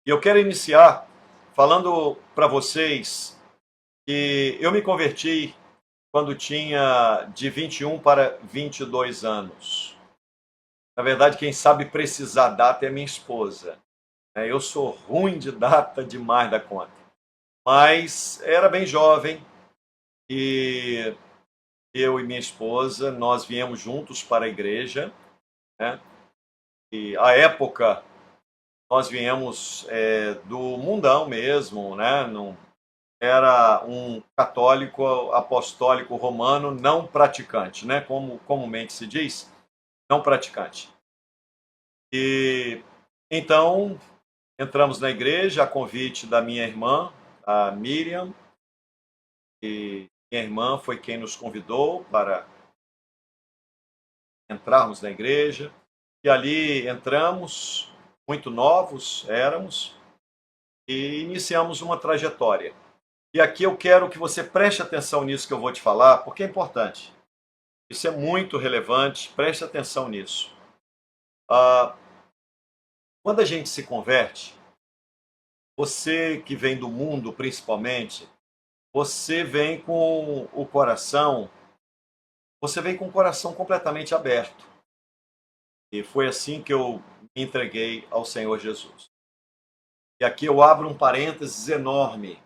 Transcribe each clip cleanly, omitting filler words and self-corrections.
E eu quero iniciar falando para vocês que eu me converti quando tinha de 21 para 22 anos. Na verdade, quem sabe precisar data é minha esposa. Eu sou ruim de data demais da conta. Mas era bem jovem e eu e minha esposa, nós viemos juntos para a igreja, né? E à época nós viemos do mundão mesmo, né? Não, era um católico apostólico romano não praticante, né? Como comumente se diz, não praticante. E então entramos na igreja a convite da minha irmã, a Miriam, e minha irmã foi quem nos convidou para entrarmos na igreja. E ali entramos, muito novos éramos, e iniciamos uma trajetória. E aqui eu quero que você preste atenção nisso que eu vou te falar, porque é importante. Isso é muito relevante, preste atenção nisso. Quando a gente se converte, você que vem do mundo principalmente, você vem com o coração, você vem com o coração completamente aberto. E foi assim que eu me entreguei ao Senhor Jesus. E aqui eu abro um parênteses enorme.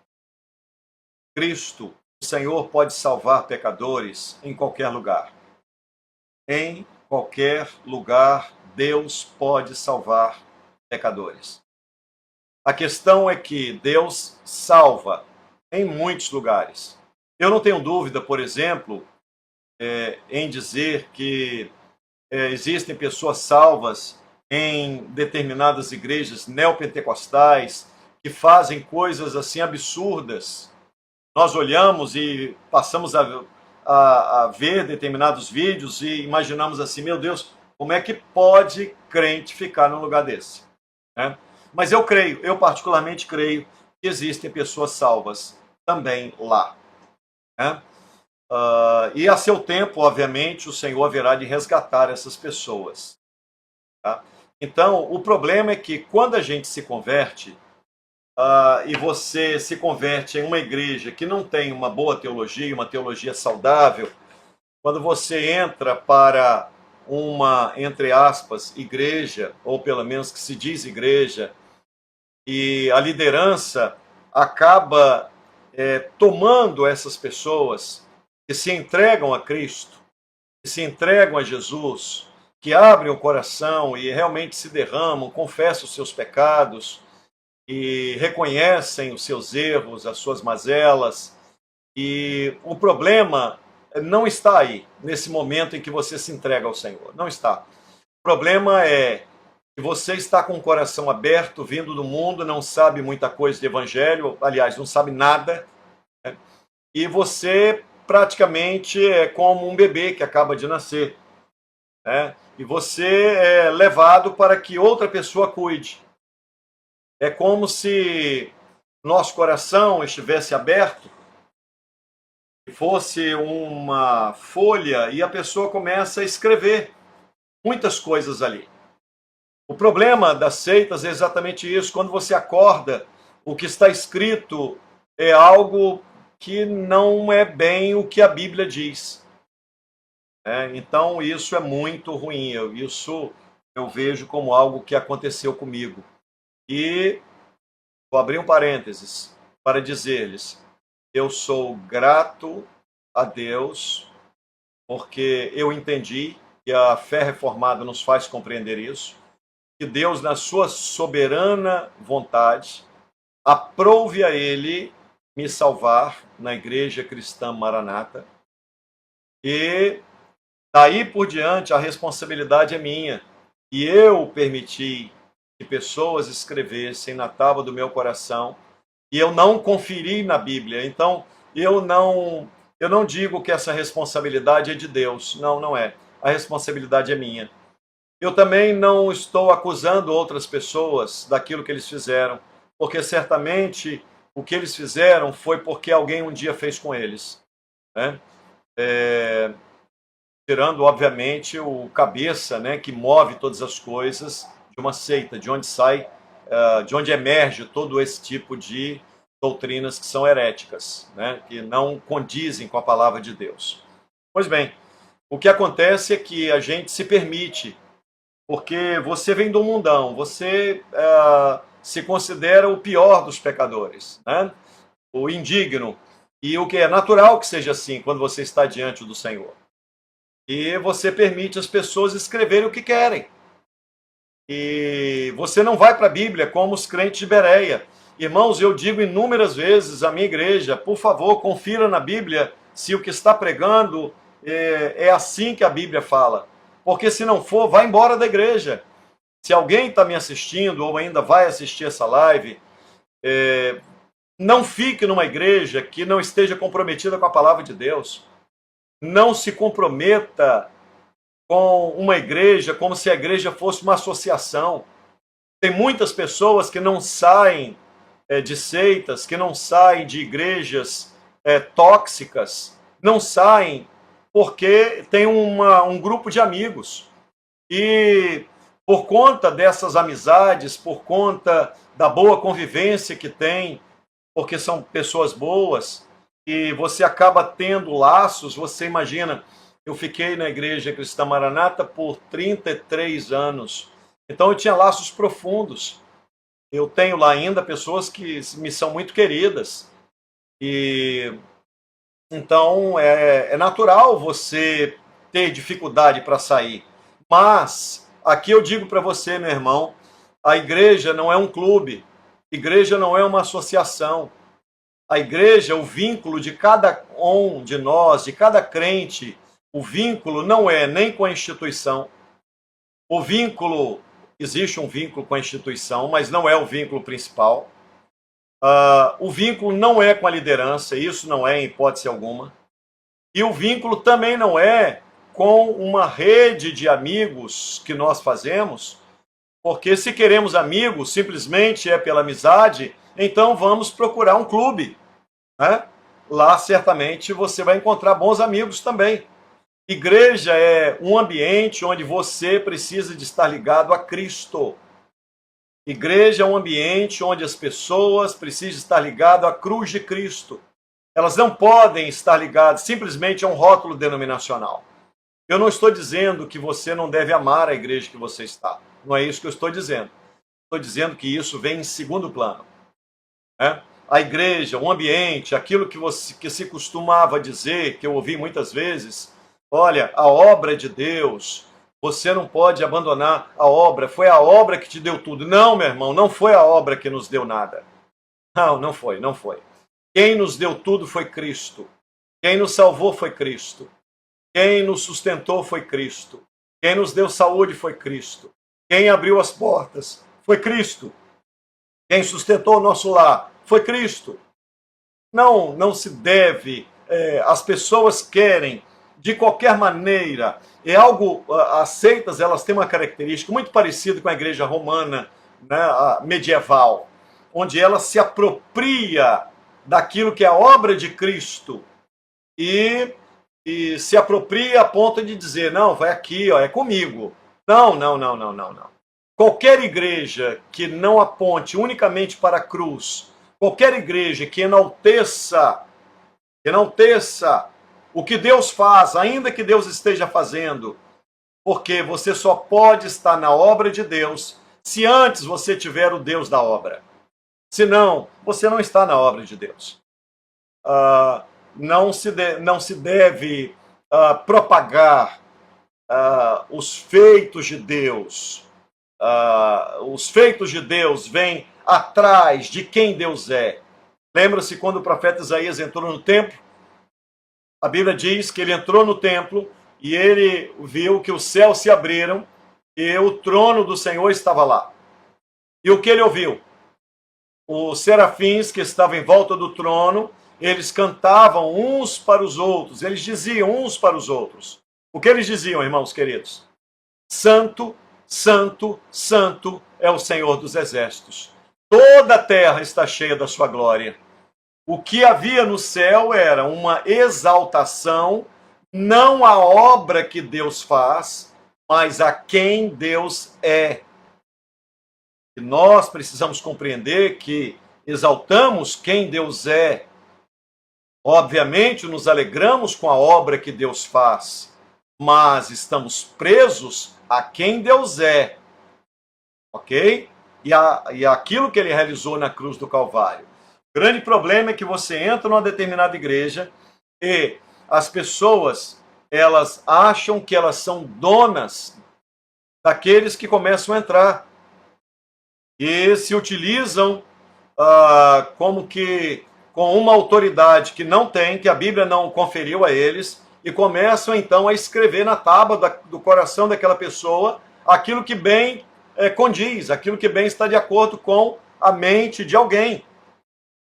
Cristo, o Senhor, pode salvar pecadores em qualquer lugar. Em qualquer lugar, Deus pode salvar pecadores. A questão é que Deus salva em muitos lugares. Eu não tenho dúvida, por exemplo, em dizer que existem pessoas salvas em determinadas igrejas neopentecostais que fazem coisas assim absurdas. Nós olhamos e passamos a ver determinados vídeos e imaginamos assim, meu Deus, como é que pode crente ficar num lugar desse? Né? Mas eu particularmente creio que existem pessoas salvas também lá. Né? E a seu tempo, obviamente, o Senhor haverá de resgatar essas pessoas. Tá? Então, o problema é que quando a gente se converte, e você se converte em uma igreja que não tem uma boa teologia, uma teologia saudável, quando você entra para uma, entre aspas, igreja, ou pelo menos que se diz igreja, e a liderança acaba tomando essas pessoas que se entregam a Cristo, que se entregam a Jesus, que abrem o coração e realmente se derramam, confessam os seus pecados, e reconhecem os seus erros, as suas mazelas, e o problema não está aí, nesse momento em que você se entrega ao Senhor, não está. O problema é que você está com o coração aberto, vindo do mundo, não sabe muita coisa de evangelho, aliás, não sabe nada, né? E você praticamente é como um bebê que acaba de nascer, né? E você é levado para que outra pessoa cuide. É como se nosso coração estivesse aberto, fosse uma folha e a pessoa começa a escrever muitas coisas ali. O problema das seitas é exatamente isso. Quando você acorda, o que está escrito é algo que não é bem o que a Bíblia diz. Então isso é muito ruim. Isso eu vejo como algo que aconteceu comigo. E vou abrir um parênteses para dizer-lhes, eu sou grato a Deus, porque eu entendi que a fé reformada nos faz compreender isso, que Deus, na sua soberana vontade, aprouve a Ele me salvar na Igreja Cristã Maranata, e daí por diante a responsabilidade é minha, e eu permiti que pessoas escrevessem na tábua do meu coração, e eu não conferi na Bíblia. Então, eu não eu não digo que essa responsabilidade é de Deus. Não, não é. A responsabilidade é minha. Eu também não estou acusando outras pessoas daquilo que eles fizeram, porque certamente o que eles fizeram foi porque alguém um dia fez com eles, né? Tirando, obviamente, o cabeça, né, que move todas as coisas de uma seita, de onde sai, de onde emerge todo esse tipo de doutrinas que são heréticas, né, que não condizem com a palavra de Deus. Pois bem, o que acontece é que a gente se permite, porque você vem do mundão, você se considera o pior dos pecadores, né, o indigno, e o que é natural que seja assim quando você está diante do Senhor. E você permite as pessoas escreverem o que querem. E você não vai para a Bíblia como os crentes de Bereia. Irmãos, eu digo inúmeras vezes à minha igreja, por favor, confira na Bíblia se o que está pregando é assim que a Bíblia fala. Porque se não for, vá embora da igreja. Se alguém está me assistindo ou ainda vai assistir essa live, não fique numa igreja que não esteja comprometida com a palavra de Deus. Não se comprometa com uma igreja como se a igreja fosse uma associação. Tem muitas pessoas que não saem de seitas, que não saem de igrejas tóxicas, não saem porque tem um grupo de amigos. E por conta dessas amizades, por conta da boa convivência que tem, porque são pessoas boas, e você acaba tendo laços. Você imagina, eu fiquei na Igreja Cristã Maranata por 33 anos, então eu tinha laços profundos. Eu tenho lá ainda pessoas que me são muito queridas, e então é natural você ter dificuldade para sair. Mas aqui eu digo para você, meu irmão, a igreja não é um clube, igreja não é uma associação. A igreja, o vínculo de cada um de nós, de cada crente, o vínculo não é nem com a instituição. O vínculo, existe um vínculo com a instituição, mas não é o vínculo principal. O vínculo não é com a liderança, isso não é em hipótese alguma. E o vínculo também não é com uma rede de amigos que nós fazemos, porque se queremos amigos, simplesmente é pela amizade, então vamos procurar um clube, né? Lá certamente você vai encontrar bons amigos também. Igreja é um ambiente onde você precisa de estar ligado a Cristo. Igreja é um ambiente onde as pessoas precisam estar ligadas à cruz de Cristo. Elas não podem estar ligadas simplesmente a um rótulo denominacional. Eu não estou dizendo que você não deve amar a igreja que você está. Não é isso que eu estou dizendo. Estou dizendo que isso vem em segundo plano. A igreja, o ambiente, aquilo que se costumava dizer, que eu ouvi muitas vezes, olha, a obra é de Deus, você não pode abandonar a obra, foi a obra que te deu tudo. Não, meu irmão, não foi a obra que nos deu nada. Não, não foi, não foi. Quem nos deu tudo foi Cristo. Quem nos salvou foi Cristo. Quem nos sustentou foi Cristo. Quem nos deu saúde foi Cristo. Quem abriu as portas foi Cristo. Quem sustentou o nosso lar foi Cristo. Não se deve, as pessoas querem, de qualquer maneira, as seitas, elas têm uma característica muito parecida com a igreja romana, né, medieval, onde ela se apropria daquilo que é a obra de Cristo e se apropria a ponto de dizer, não, vai aqui, ó, é comigo. Não. Qualquer igreja que não aponte unicamente para a cruz, qualquer igreja que enalteça o que Deus faz, ainda que Deus esteja fazendo, porque você só pode estar na obra de Deus se antes você tiver o Deus da obra. Senão, você não está na obra de Deus. Não se deve propagar os feitos de Deus. Os feitos de Deus vêm atrás de quem Deus é. Lembra-se quando o profeta Isaías entrou no templo? A Bíblia diz que ele entrou no templo e ele viu que os céus se abriram e o trono do Senhor estava lá. E o que ele ouviu? Os serafins que estavam em volta do trono eles cantavam uns para os outros, eles diziam uns para os outros. O que eles diziam, irmãos queridos? Santo, santo, santo é o Senhor dos exércitos. Toda a terra está cheia da sua glória. O que havia no céu era uma exaltação, não à obra que Deus faz, mas a quem Deus é. E nós precisamos compreender que exaltamos quem Deus é. Obviamente, nos alegramos com a obra que Deus faz, mas estamos presos a quem Deus é, ok? E aquilo que ele realizou na cruz do Calvário. O grande problema é que você entra numa determinada igreja e as pessoas, elas acham que elas são donas daqueles que começam a entrar e se utilizam como que com uma autoridade que não tem, que a Bíblia não conferiu a eles, e começam então a escrever na tábua do coração daquela pessoa aquilo que bem condiz, aquilo que bem está de acordo com a mente de alguém.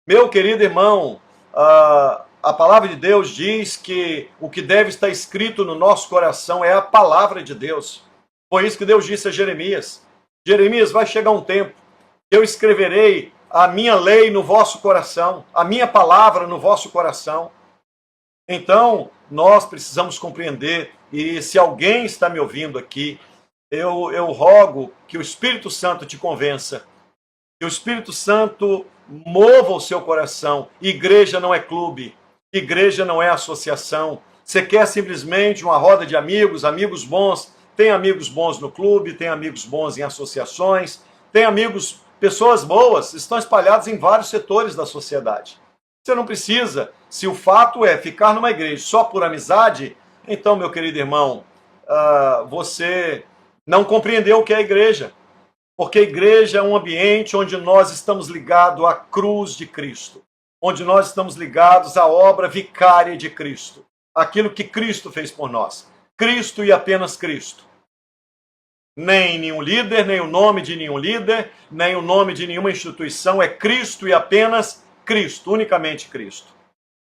Meu querido irmão, a palavra de Deus diz que o que deve estar escrito no nosso coração é a palavra de Deus. Foi isso que Deus disse a Jeremias. Jeremias, vai chegar um tempo que eu escreverei a minha lei no vosso coração, a minha palavra no vosso coração. Então, nós precisamos compreender, e se alguém está me ouvindo aqui, eu rogo que o Espírito Santo te convença, que o Espírito Santo mova o seu coração. Igreja não é clube, igreja não é associação. Você quer simplesmente uma roda de amigos, amigos bons, tem amigos bons no clube, tem amigos bons em associações, tem amigos, pessoas boas, estão espalhadas em vários setores da sociedade. Você não precisa, se o fato é ficar numa igreja só por amizade, então, meu querido irmão, você não compreendeu o que é a igreja. Porque a igreja é um ambiente onde nós estamos ligados à cruz de Cristo, onde nós estamos ligados à obra vicária de Cristo, aquilo que Cristo fez por nós. Cristo e apenas Cristo. Nem nenhum líder, nem o nome de nenhum líder, nem o nome de nenhuma instituição, é Cristo e apenas Cristo, unicamente Cristo.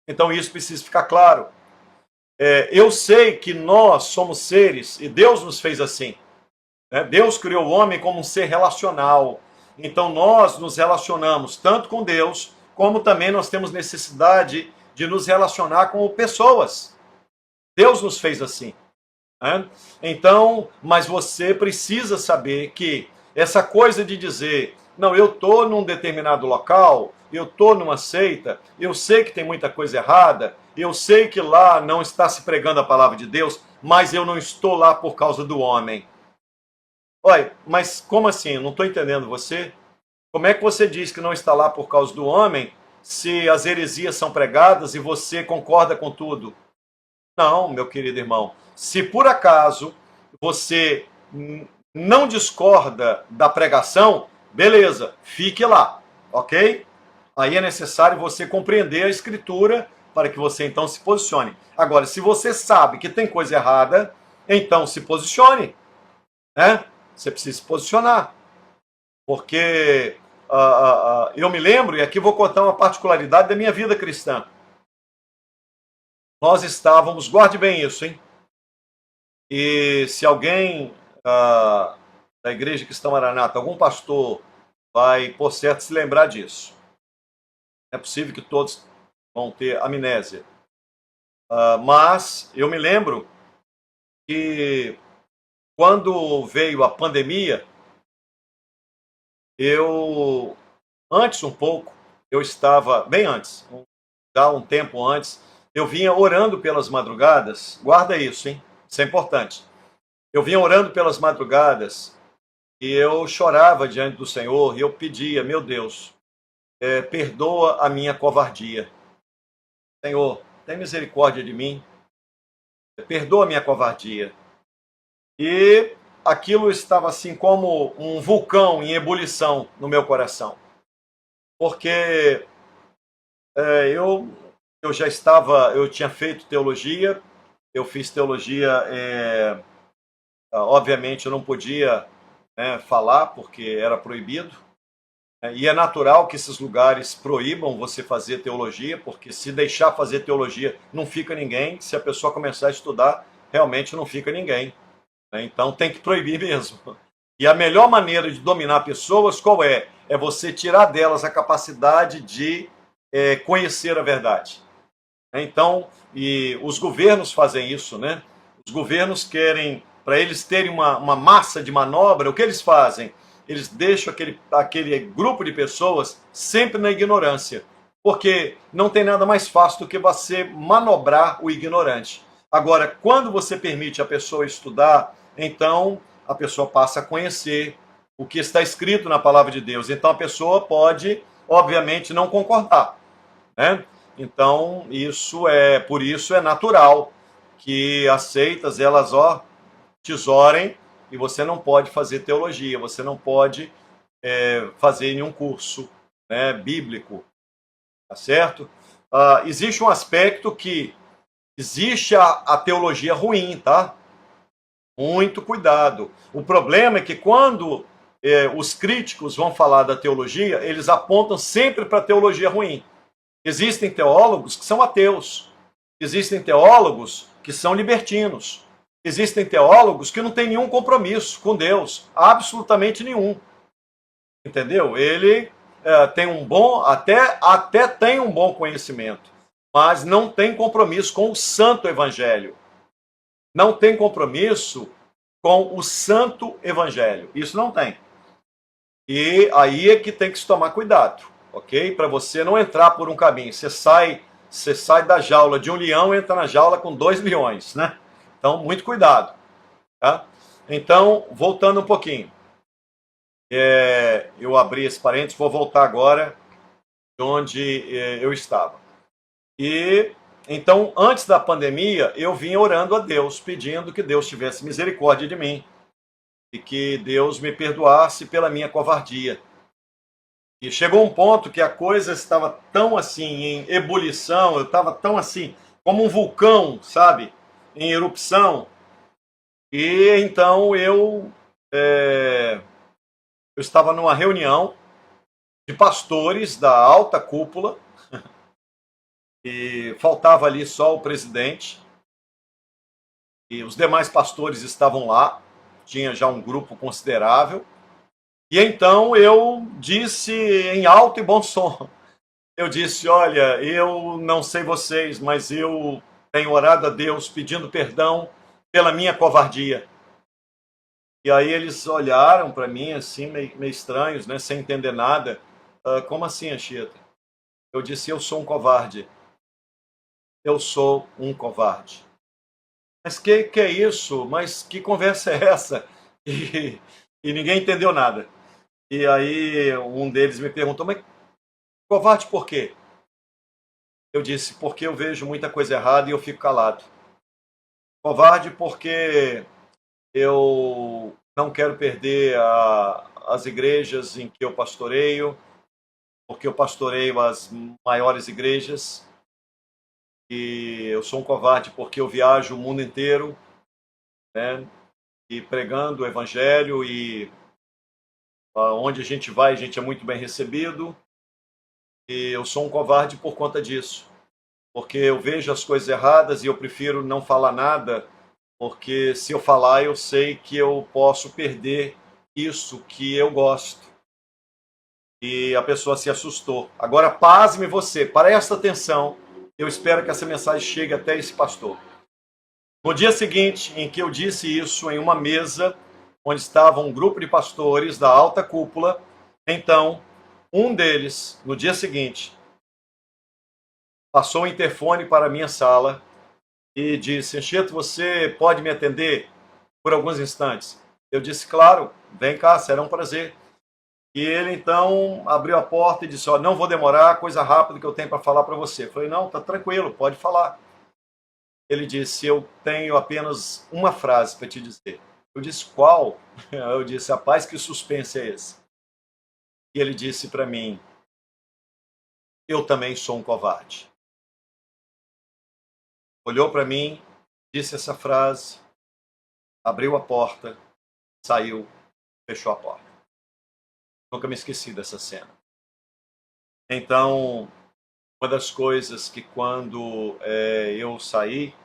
Então isso precisa ficar claro. Eu sei que nós somos seres, e Deus nos fez assim. Deus criou o homem como um ser relacional. Então nós nos relacionamos tanto com Deus, como também nós temos necessidade de nos relacionar com pessoas. Deus nos fez assim. Então, mas você precisa saber que essa coisa de dizer, não, eu estou num determinado local, eu estou numa seita, eu sei que tem muita coisa errada, eu sei que lá não está se pregando a palavra de Deus, mas eu não estou lá por causa do homem. Olha, mas como assim? Eu não estou entendendo você. Como é que você diz que não está lá por causa do homem, se as heresias são pregadas e você concorda com tudo? Não, meu querido irmão. Se por acaso você não discorda da pregação, beleza, fique lá, ok? Aí é necessário você compreender a Escritura para que você então se posicione. Agora, se você sabe que tem coisa errada, então se posicione. Você precisa se posicionar. Porque eu me lembro, e aqui vou contar uma particularidade da minha vida cristã. Nós estávamos, guarde bem isso, hein? E se alguém da igreja Cristã Maranata, algum pastor, vai, por certo, se lembrar disso. É possível que todos vão ter amnésia. Mas eu me lembro que quando veio a pandemia, antes um pouco, eu estava, bem antes, já um tempo antes, eu vinha orando pelas madrugadas, guarda isso, hein? Isso é importante. Eu vinha orando pelas madrugadas e eu chorava diante do Senhor e eu pedia, meu Deus, perdoa a minha covardia. Senhor, tem misericórdia de mim, perdoa a minha covardia. E aquilo estava assim como um vulcão em ebulição no meu coração. Porque eu já estava, eu tinha feito teologia, eu fiz teologia, obviamente eu não podia falar porque era proibido, E é natural que esses lugares proíbam você fazer teologia, porque se deixar fazer teologia não fica ninguém, se a pessoa começar a estudar, realmente não fica ninguém. Então tem que proibir mesmo. E a melhor maneira de dominar pessoas, qual é? É você tirar delas a capacidade de conhecer a verdade. Então, e os governos fazem isso, né? Os governos querem, para eles terem uma massa de manobra, o que eles fazem? Eles deixam aquele grupo de pessoas sempre na ignorância, porque não tem nada mais fácil do que você manobrar o ignorante. Agora, quando você permite a pessoa estudar, então a pessoa passa a conhecer o que está escrito na palavra de Deus. Então a pessoa pode, obviamente, não concordar, né? Então, por isso é natural que as seitas, elas, tesorem, e você não pode fazer teologia, você não pode fazer nenhum curso, né, bíblico, tá certo? Existe um aspecto que existe a teologia ruim, tá? Muito cuidado. O problema é que quando os críticos vão falar da teologia, eles apontam sempre para a teologia ruim. Existem teólogos que são ateus. Existem teólogos que são libertinos. Existem teólogos que não têm nenhum compromisso com Deus, absolutamente nenhum. Entendeu? Ele tem um bom, até tem um bom conhecimento, mas não tem compromisso com o santo evangelho. Não tem compromisso com o santo evangelho. Isso não tem. E aí é que tem que se tomar cuidado, ok? Para você não entrar por um caminho. Você sai da jaula de um leão e entra na jaula com 2 leões, né? Então, muito cuidado, tá? Então, voltando um pouquinho. Eu abri esse parênteses, vou voltar agora de onde eu estava. E então, antes da pandemia, eu vinha orando a Deus, pedindo que Deus tivesse misericórdia de mim e que Deus me perdoasse pela minha covardia. E chegou um ponto que a coisa estava tão assim em ebulição, eu estava tão assim, como um vulcão, sabe, em erupção. E então eu estava numa reunião de pastores da alta cúpula, e faltava ali só o presidente, e os demais pastores estavam lá, tinha já um grupo considerável. E então eu disse em alto e bom som, eu disse, olha, eu não sei vocês, mas eu tenho orado a Deus pedindo perdão pela minha covardia. E aí eles olharam para mim assim, meio estranhos, né, sem entender nada. Como assim, Anchieta? Eu disse, eu sou um covarde. Eu sou um covarde. Mas que é isso? Mas que conversa é essa? E ninguém entendeu nada. E aí um deles me perguntou, mas covarde por quê? Eu disse, porque eu vejo muita coisa errada e eu fico calado. Covarde porque eu não quero perder as igrejas em que eu pastoreio, porque eu pastoreio as maiores igrejas. E eu sou um covarde porque eu viajo o mundo inteiro, né, e pregando o evangelho, e onde a gente vai, a gente é muito bem recebido. E eu sou um covarde por conta disso, porque eu vejo as coisas erradas e eu prefiro não falar nada, porque se eu falar, eu sei que eu posso perder isso que eu gosto. E a pessoa se assustou. Agora, pasme você, presta atenção. Eu espero que essa mensagem chegue até esse pastor. No dia seguinte, em que eu disse isso em uma mesa, onde estava um grupo de pastores da alta cúpula, então, um deles, no dia seguinte, passou o interfone para a minha sala e disse, Anchieta, você pode me atender por alguns instantes? Eu disse, claro, vem cá, será um prazer. E ele então abriu a porta e disse, não vou demorar, coisa rápida que eu tenho para falar para você. Eu falei, não, tá tranquilo, pode falar. Ele disse, eu tenho apenas uma frase para te dizer. Eu disse, qual? Eu disse, rapaz, que suspense é esse? E ele disse para mim, eu também sou um covarde. Olhou para mim, disse essa frase, abriu a porta, saiu, fechou a porta. Nunca me esqueci dessa cena. Então, uma das coisas que quando eu saí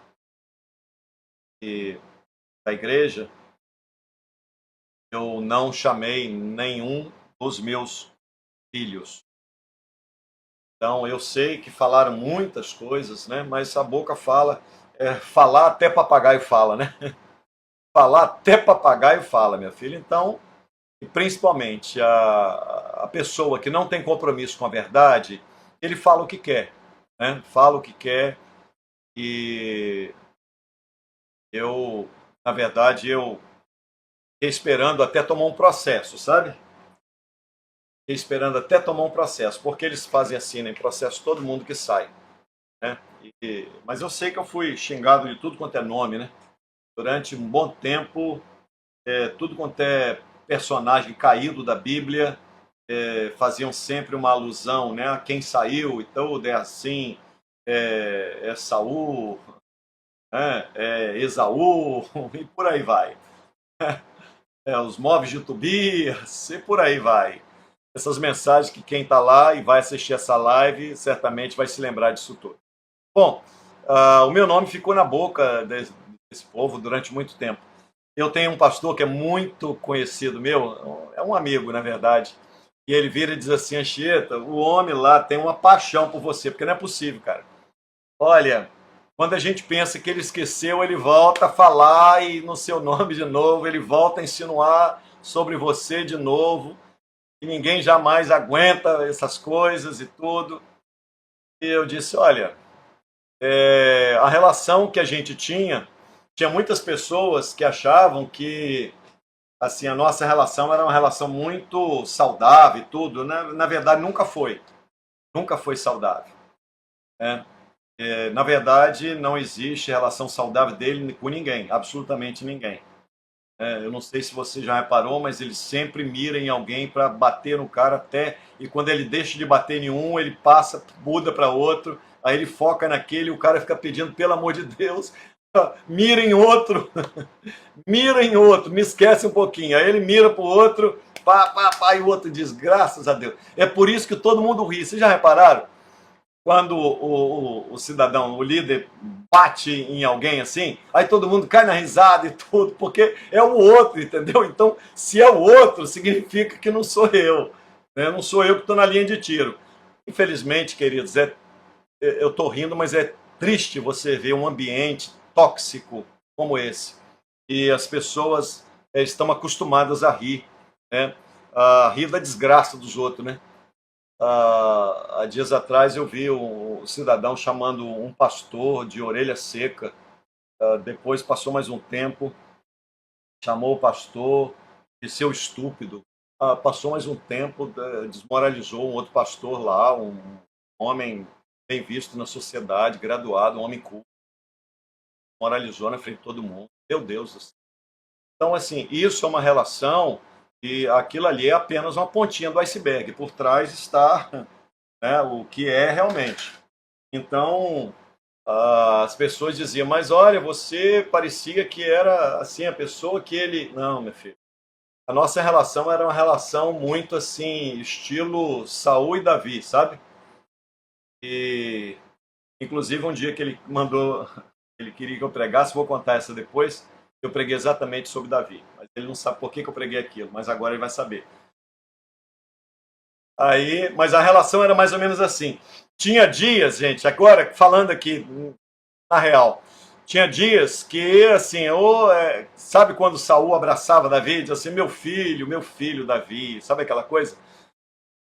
da igreja, eu não chamei nenhum dos meus filhos. Então, eu sei que falaram muitas coisas, né? Mas a boca fala, falar até papagaio fala, né? Falar até papagaio fala, minha filha. Então, e principalmente a pessoa que não tem compromisso com a verdade, ele fala o que quer, né? Fala o que quer e eu, na verdade, eu fiquei esperando até tomar um processo, sabe? Fiquei esperando até tomar um processo, porque eles fazem assim, né? Em processo todo mundo que sai, né? Mas eu sei que eu fui xingado de tudo quanto é nome, né? Durante um bom tempo, tudo quanto é personagem caído da Bíblia, faziam sempre uma alusão, né, a quem saiu e tudo, é assim, é Saul, né, é Esaú, e por aí vai. Os móveis de Tobias, e por aí vai. Essas mensagens que quem está lá e vai assistir essa live certamente vai se lembrar disso tudo. Bom, o meu nome ficou na boca desse povo durante muito tempo. Eu tenho um pastor que é muito conhecido meu, é um amigo, na verdade, e ele vira e diz assim: Anchieta, o homem lá tem uma paixão por você, porque não é possível, cara. Olha, quando a gente pensa que ele esqueceu, ele volta a falar e no seu nome de novo, ele volta a insinuar sobre você de novo, e ninguém jamais aguenta essas coisas e tudo. E eu disse: olha, a relação que a gente tinha muitas pessoas que achavam que assim a nossa relação era uma relação muito saudável e tudo, né? Na verdade nunca foi saudável, né? Na verdade não existe relação saudável dele com ninguém, absolutamente ninguém. Eu não sei se você já reparou, mas ele sempre mira em alguém para bater no cara até, e quando ele deixa de bater em um, ele passa, muda para outro, aí ele foca naquele e o cara fica pedindo, pelo amor de Deus, mira em outro, mira em outro, me esquece um pouquinho. Aí ele mira para o outro, pá, e o outro diz, graças a Deus. É por isso que todo mundo ri. Vocês já repararam? Quando o cidadão, o líder, bate em alguém assim, aí todo mundo cai na risada e tudo, porque é o outro, entendeu? Então, se é o outro, significa que não sou eu, né? Não sou eu que estou na linha de tiro. Infelizmente, queridos, eu estou rindo, mas é triste você ver um ambiente tóxico como esse. E as pessoas estão acostumadas a rir, né? A rir da desgraça dos outros, né? Há dias atrás eu vi um cidadão chamando um pastor de orelha seca. Depois passou mais um tempo, chamou o pastor de seu estúpido. Passou mais um tempo, desmoralizou um outro pastor lá, um homem bem visto na sociedade, graduado, um homem culto. Moralizou na frente de todo mundo. Meu Deus do céu. Então, assim, isso é uma relação e aquilo ali é apenas uma pontinha do iceberg. Por trás está, né, o que é realmente. Então, as pessoas diziam, mas olha, você parecia que era assim a pessoa que ele... Não, meu filho. A nossa relação era uma relação muito assim, estilo Saul e Davi, sabe? E, inclusive, um dia que ele mandou, ele queria que eu pregasse, vou contar essa depois, eu preguei exatamente sobre Davi. Mas ele não sabe por que eu preguei aquilo, mas agora ele vai saber. Aí, mas a relação era mais ou menos assim. Tinha dias, gente, agora falando aqui na real, tinha dias que, assim, sabe quando Saul abraçava Davi e dizia assim, meu filho Davi, sabe aquela coisa?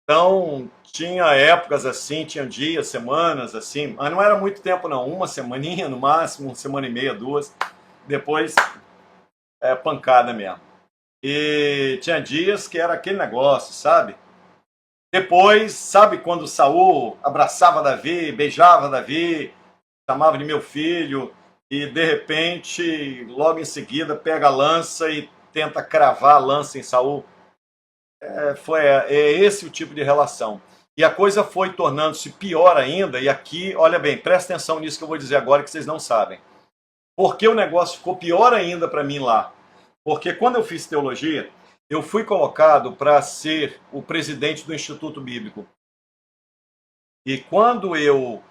Então, tinha épocas assim, tinha dias, semanas assim, mas não era muito tempo não, uma semaninha no máximo, uma semana e meia, duas, depois pancada mesmo. E tinha dias que era aquele negócio, sabe? Depois, sabe quando Saul abraçava Davi, beijava Davi, chamava de meu filho, e de repente, logo em seguida, pega a lança e tenta cravar a lança em Saul. É esse o tipo de relação. E a coisa foi tornando-se pior ainda, e aqui, olha bem, presta atenção nisso que eu vou dizer agora que vocês não sabem. Porque o negócio ficou pior ainda para mim lá. Porque quando eu fiz teologia, eu fui colocado para ser o presidente do Instituto Bíblico. E quando eu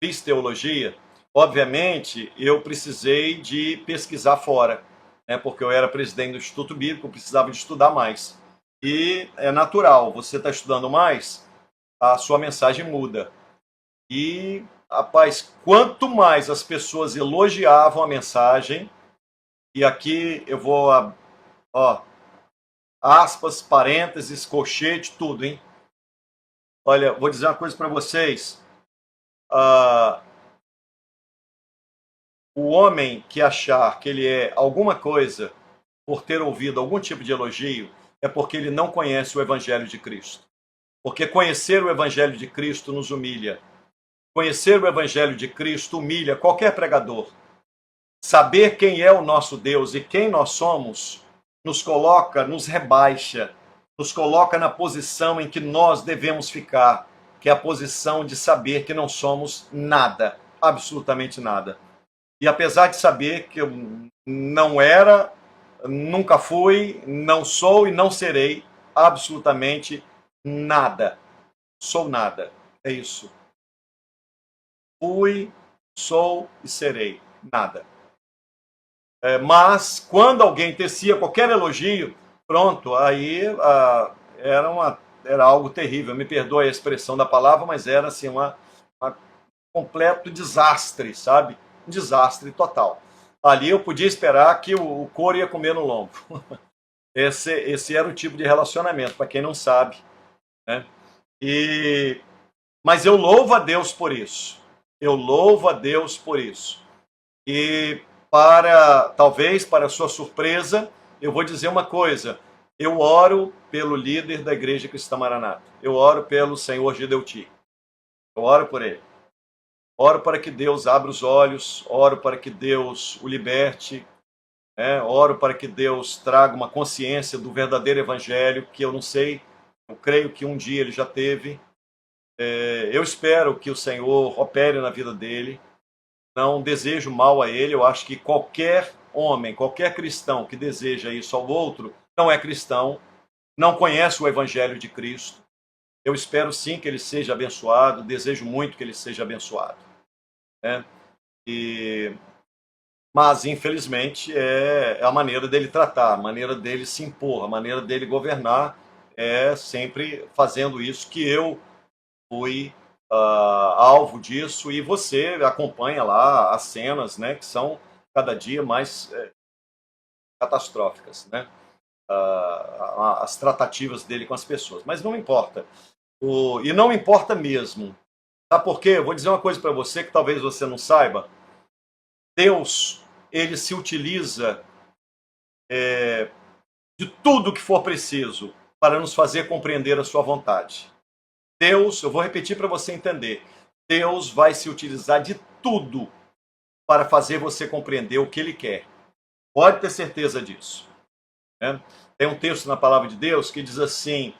fiz teologia, obviamente eu precisei de pesquisar fora, né, porque eu era presidente do Instituto Bíblico, eu precisava de estudar mais. E é natural, você está estudando mais, a sua mensagem muda. E, rapaz, quanto mais as pessoas elogiavam a mensagem, e aqui eu vou, ó, aspas, parênteses, colchete, tudo, hein? Olha, vou dizer uma coisa para vocês. Uh, o homem que achar que ele é alguma coisa por ter ouvido algum tipo de elogio é porque ele não conhece o Evangelho de Cristo. Porque conhecer o Evangelho de Cristo nos humilha. Conhecer o Evangelho de Cristo humilha qualquer pregador. Saber quem é o nosso Deus e quem nós somos nos coloca, nos rebaixa, nos coloca na posição em que nós devemos ficar, que é a posição de saber que não somos nada, absolutamente nada. E apesar de saber que eu não era, nunca fui, não sou e não serei absolutamente nada. Sou nada. É isso. Fui, sou e serei nada. Mas quando alguém tecia qualquer elogio, pronto, aí era algo terrível. Me perdoe a expressão da palavra, mas era assim um completo desastre, sabe? Um desastre total. Ali eu podia esperar que o couro ia comer no lombo. Esse era o tipo de relacionamento, para quem não sabe, né? Mas eu louvo a Deus por isso. Eu louvo a Deus por isso. E talvez para sua surpresa, eu vou dizer uma coisa. Eu oro pelo líder da Igreja Cristã Maranata. Eu oro pelo Senhor Gideuti. Eu oro por ele. Oro para que Deus abra os olhos, oro para que Deus o liberte, oro para que Deus traga uma consciência do verdadeiro evangelho, que eu não sei, eu creio que um dia ele já teve. Eu espero que o Senhor opere na vida dele. Não desejo mal a ele, eu acho que qualquer homem, qualquer cristão que deseja isso ao outro, não é cristão, não conhece o evangelho de Cristo. Eu espero sim que ele seja abençoado, desejo muito que ele seja abençoado. Mas, infelizmente, é a maneira dele tratar, a maneira dele se impor, a maneira dele governar, é sempre fazendo isso que eu fui alvo disso, e você acompanha lá as cenas, né, que são cada dia mais catastróficas, né? As tratativas dele com as pessoas. Mas não importa. E não importa mesmo. Sabe por quê? Eu vou dizer uma coisa para você que talvez você não saiba. Deus, ele se utiliza de tudo que for preciso para nos fazer compreender a sua vontade. Deus, eu vou repetir para você entender, Deus vai se utilizar de tudo para fazer você compreender o que ele quer. Pode ter certeza disso. Né? Tem um texto na palavra de Deus que diz assim: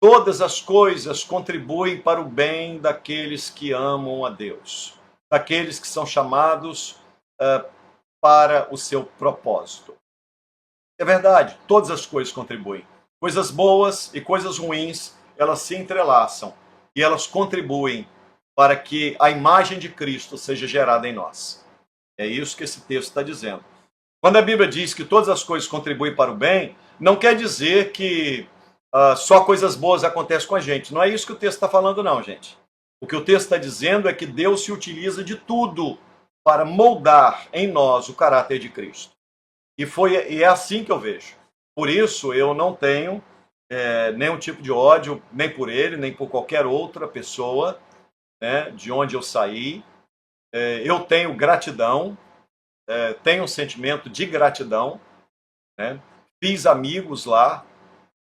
todas as coisas contribuem para o bem daqueles que amam a Deus, daqueles que são chamados para o seu propósito. É verdade, todas as coisas contribuem. Coisas boas e coisas ruins, elas se entrelaçam e elas contribuem para que a imagem de Cristo seja gerada em nós. É isso que esse texto está dizendo. Quando a Bíblia diz que todas as coisas contribuem para o bem, não quer dizer que só coisas boas acontecem com a gente. Não é isso que o texto está falando, não, gente. O que o texto está dizendo é que Deus se utiliza de tudo para moldar em nós o caráter de Cristo. E é assim que eu vejo. Por isso, eu não tenho nenhum tipo de ódio, nem por ele, nem por qualquer outra pessoa, né, de onde eu saí. Eu tenho gratidão, tenho um sentimento de gratidão, né, fiz amigos lá,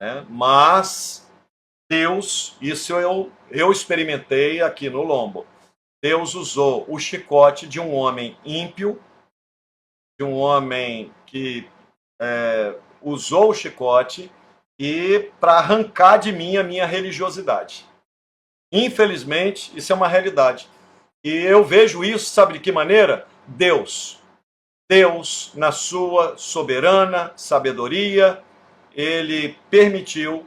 né, mas Deus, isso eu experimentei aqui no Lombo. Deus usou o chicote de um homem ímpio, de um homem que usou o chicote e para arrancar de mim a minha religiosidade. Infelizmente, isso é uma realidade. E eu vejo isso, sabe de que maneira? Deus, na sua soberana sabedoria, ele permitiu,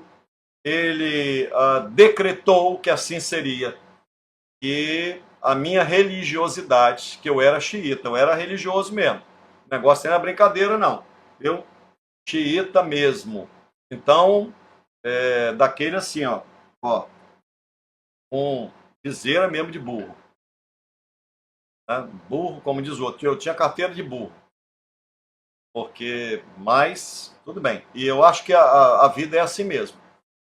ele decretou que assim seria. E a minha religiosidade, que eu era xiita, eu era religioso mesmo. O negócio não era brincadeira, não. Eu, xiita mesmo. Então, daquele assim, ó, com viseira mesmo de burro. Né? Burro, como diz o outro. Eu tinha carteira de burro. Mas, tudo bem. E eu acho que a vida é assim mesmo.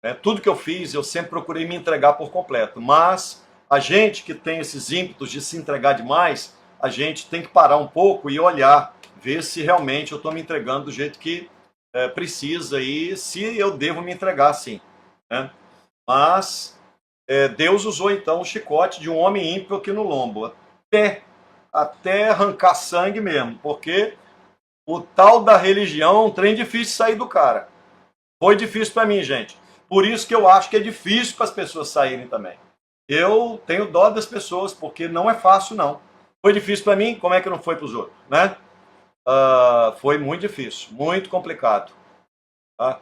Né? Tudo que eu fiz, eu sempre procurei me entregar por completo. Mas a gente que tem esses ímpetos de se entregar demais, a gente tem que parar um pouco e olhar, ver se realmente eu estou me entregando do jeito que precisa e se eu devo me entregar sim. Né? Mas Deus usou então o chicote de um homem ímpio aqui no lombo, até arrancar sangue mesmo, porque o tal da religião é um trem difícil de sair do cara. Foi difícil para mim, gente. Por isso que eu acho que é difícil para as pessoas saírem também. Eu tenho dó das pessoas, porque não é fácil, não. Foi difícil para mim, como é que não foi para os outros, né? Foi muito difícil, muito complicado. Tá?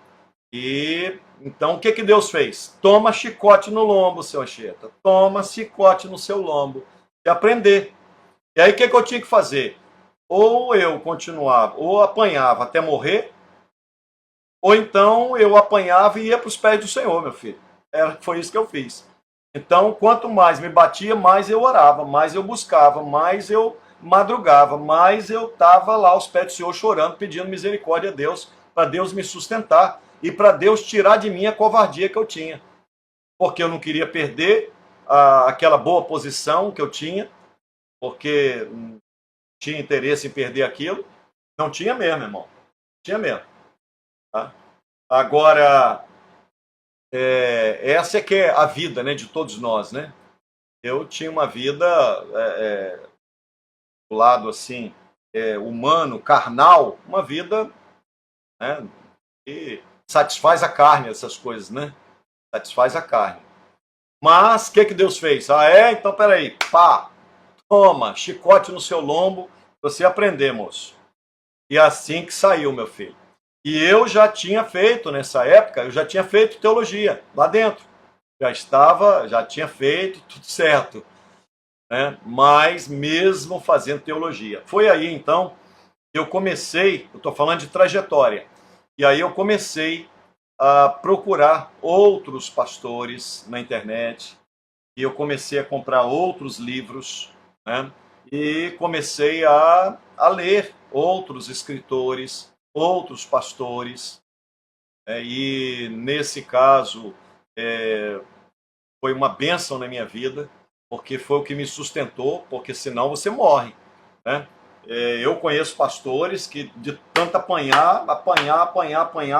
E então o que Deus fez? Toma chicote no lombo, seu Anchieta. Toma chicote no seu lombo. E aprender. E aí o que eu tinha que fazer? Ou eu continuava, ou apanhava até morrer, ou então eu apanhava e ia para os pés do Senhor, meu filho. Foi isso que eu fiz. Então, quanto mais me batia, mais eu orava, mais eu buscava, mais eu madrugava, mais eu estava lá aos pés do Senhor chorando, pedindo misericórdia a Deus, para Deus me sustentar e para Deus tirar de mim a covardia que eu tinha. Porque eu não queria perder aquela boa posição que eu tinha, porque tinha interesse em perder aquilo. Não tinha mesmo, irmão. Tinha mesmo. Tá? Agora, essa é que é a vida, né, de todos nós, né? Eu tinha uma vida do lado assim humano, carnal, uma vida, né, que satisfaz a carne, essas coisas, né? Satisfaz a carne. Mas o que Deus fez? Então peraí, pá, toma, chicote no seu lombo, você aprender, moço. E assim que saiu, meu filho. E eu já tinha feito, nessa época, eu já tinha feito teologia lá dentro. Já tinha feito tudo certo. Né? Mas mesmo fazendo teologia. Foi aí, então, eu comecei, eu estou falando de trajetória, e aí eu comecei a procurar outros pastores na internet, e eu comecei a comprar outros livros, né? E comecei a ler outros escritores, outros pastores, e nesse caso foi uma bênção na minha vida, porque foi o que me sustentou, porque senão você morre, né? Eu conheço pastores que de tanto apanhar,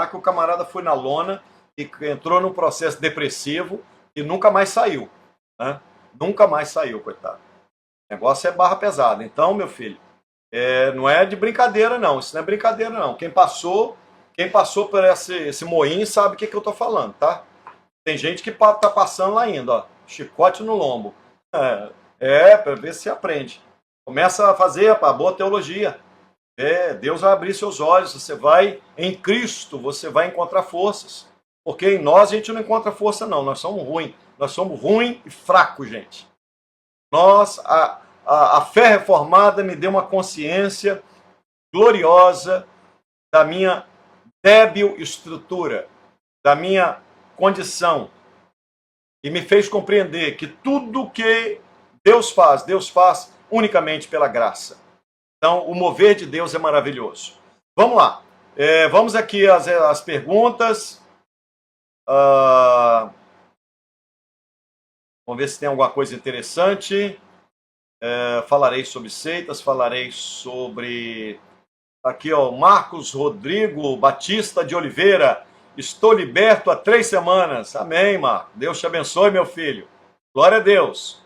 que o camarada foi na lona e entrou num processo depressivo e nunca mais saiu, né? Nunca mais saiu, coitado. O negócio é barra pesada. Então, meu filho, não é de brincadeira, não. Isso não é brincadeira, não. Quem passou por esse moinho sabe o que eu estou falando, tá? Tem gente que tá passando lá ainda, ó. Chicote no lombo. Para ver se aprende. Começa a fazer a boa teologia. Deus vai abrir seus olhos. Você vai, em Cristo, você vai encontrar forças. Porque em nós a gente não encontra força, não. Nós somos ruins. Nós somos ruins e fracos, gente. A fé reformada me deu uma consciência gloriosa da minha débil estrutura, da minha condição, e me fez compreender que tudo que Deus faz unicamente pela graça. Então, o mover de Deus é maravilhoso. Vamos lá. Vamos aqui às perguntas. Vamos ver se tem alguma coisa interessante. Falarei sobre seitas, falarei sobre... Aqui, ó, Marcos Rodrigo Batista de Oliveira. Estou liberto há 3 semanas. Amém, Marcos. Deus te abençoe, meu filho. Glória a Deus.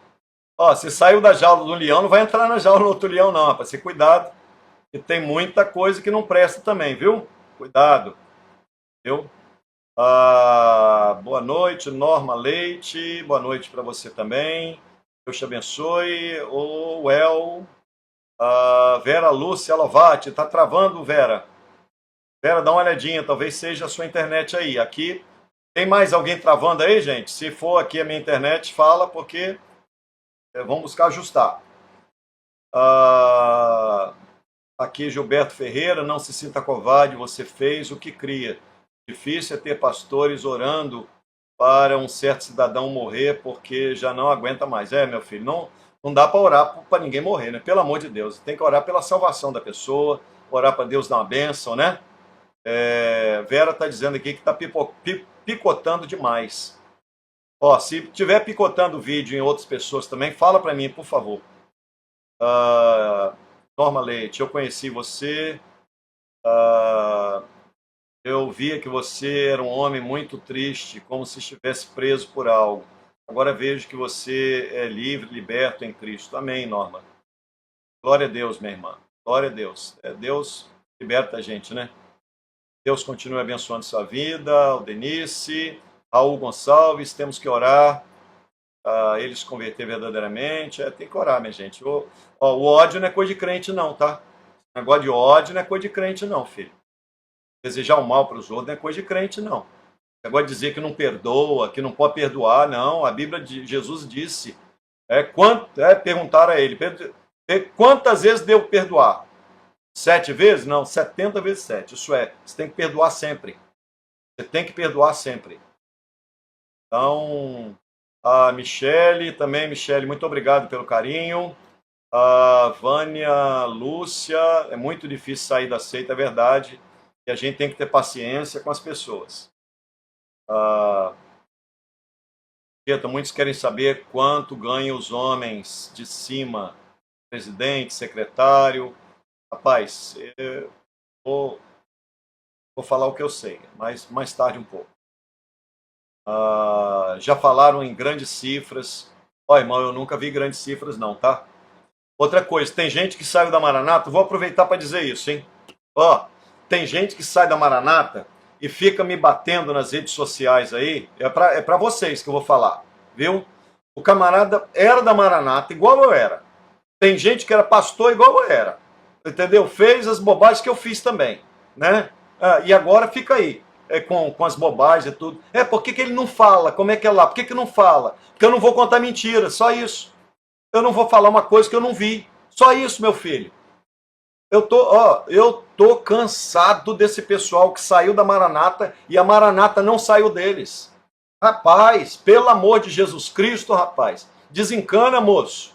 Ó, se saiu da jaula do leão, não vai entrar na jaula do outro leão, não, rapaz. Ter cuidado, que tem muita coisa que não presta também, viu? Cuidado. Viu? Boa noite, Norma Leite. Boa noite para você também. Deus te abençoe. Vera Lúcia Lovati. Tá travando, Vera? Vera, dá uma olhadinha, talvez seja a sua internet aí. Aqui, tem mais alguém travando aí, gente? Se for aqui a minha internet, fala, porque vamos buscar ajustar. Ah, aqui, Gilberto Ferreira, não se sinta covarde, você fez o que cria. Difícil é ter pastores orando para um certo cidadão morrer porque já não aguenta mais. É, meu filho, não dá para orar para ninguém morrer, né? Pelo amor de Deus. Tem que orar pela salvação da pessoa, orar para Deus dar uma bênção, né? Vera está dizendo aqui que está picotando demais. Ó, se tiver picotando o vídeo em outras pessoas também, fala para mim, por favor. Norma Leite, eu conheci você. Eu via que você era um homem muito triste, como se estivesse preso por algo. Agora vejo que você é livre, liberto em Cristo. Amém, Norma. Glória a Deus, minha irmã. Glória a Deus. Deus liberta a gente, né? Deus continue abençoando sua vida. O Denise, Raul Gonçalves, temos que orar a ele se converter verdadeiramente. Tem que orar, minha gente. O ódio não é coisa de crente, não, tá? O negócio de ódio não é coisa de crente, não, filho. Desejar o mal para os outros não é coisa de crente, não. Agora dizer que não perdoa, que não pode perdoar, não. A Bíblia de Jesus disse, perguntaram a ele, quantas vezes devo perdoar? 7 vezes? Não, 70 vezes 7. Isso é, você tem que perdoar sempre. Você tem que perdoar sempre. Então, a Michele, também, Michele, muito obrigado pelo carinho. A Vânia, Lúcia, é muito difícil sair da seita, é verdade. E a gente tem que ter paciência com as pessoas. Muitos querem saber quanto ganham os homens de cima, presidente, secretário. Rapaz, eu vou falar o que eu sei, mas mais tarde um pouco. Já falaram em grandes cifras. Ó, irmão, eu nunca vi grandes cifras não, tá? Outra coisa, tem gente que saiu da Maranata, vou aproveitar para dizer isso, hein? Ó, tem gente que sai da Maranata e fica me batendo nas redes sociais aí, é para vocês que eu vou falar, viu? O camarada era da Maranata, igual eu era. Tem gente que era pastor igual eu era, entendeu? Fez as bobagens que eu fiz também, né? E agora fica aí, com as bobagens e tudo. Por que ele não fala? Como é que é lá? Por que não fala? Porque eu não vou contar mentira, só isso. Eu não vou falar uma coisa que eu não vi. Só isso, meu filho. Eu tô cansado desse pessoal que saiu da Maranata e a Maranata não saiu deles. Rapaz, pelo amor de Jesus Cristo, rapaz, desencana, moço.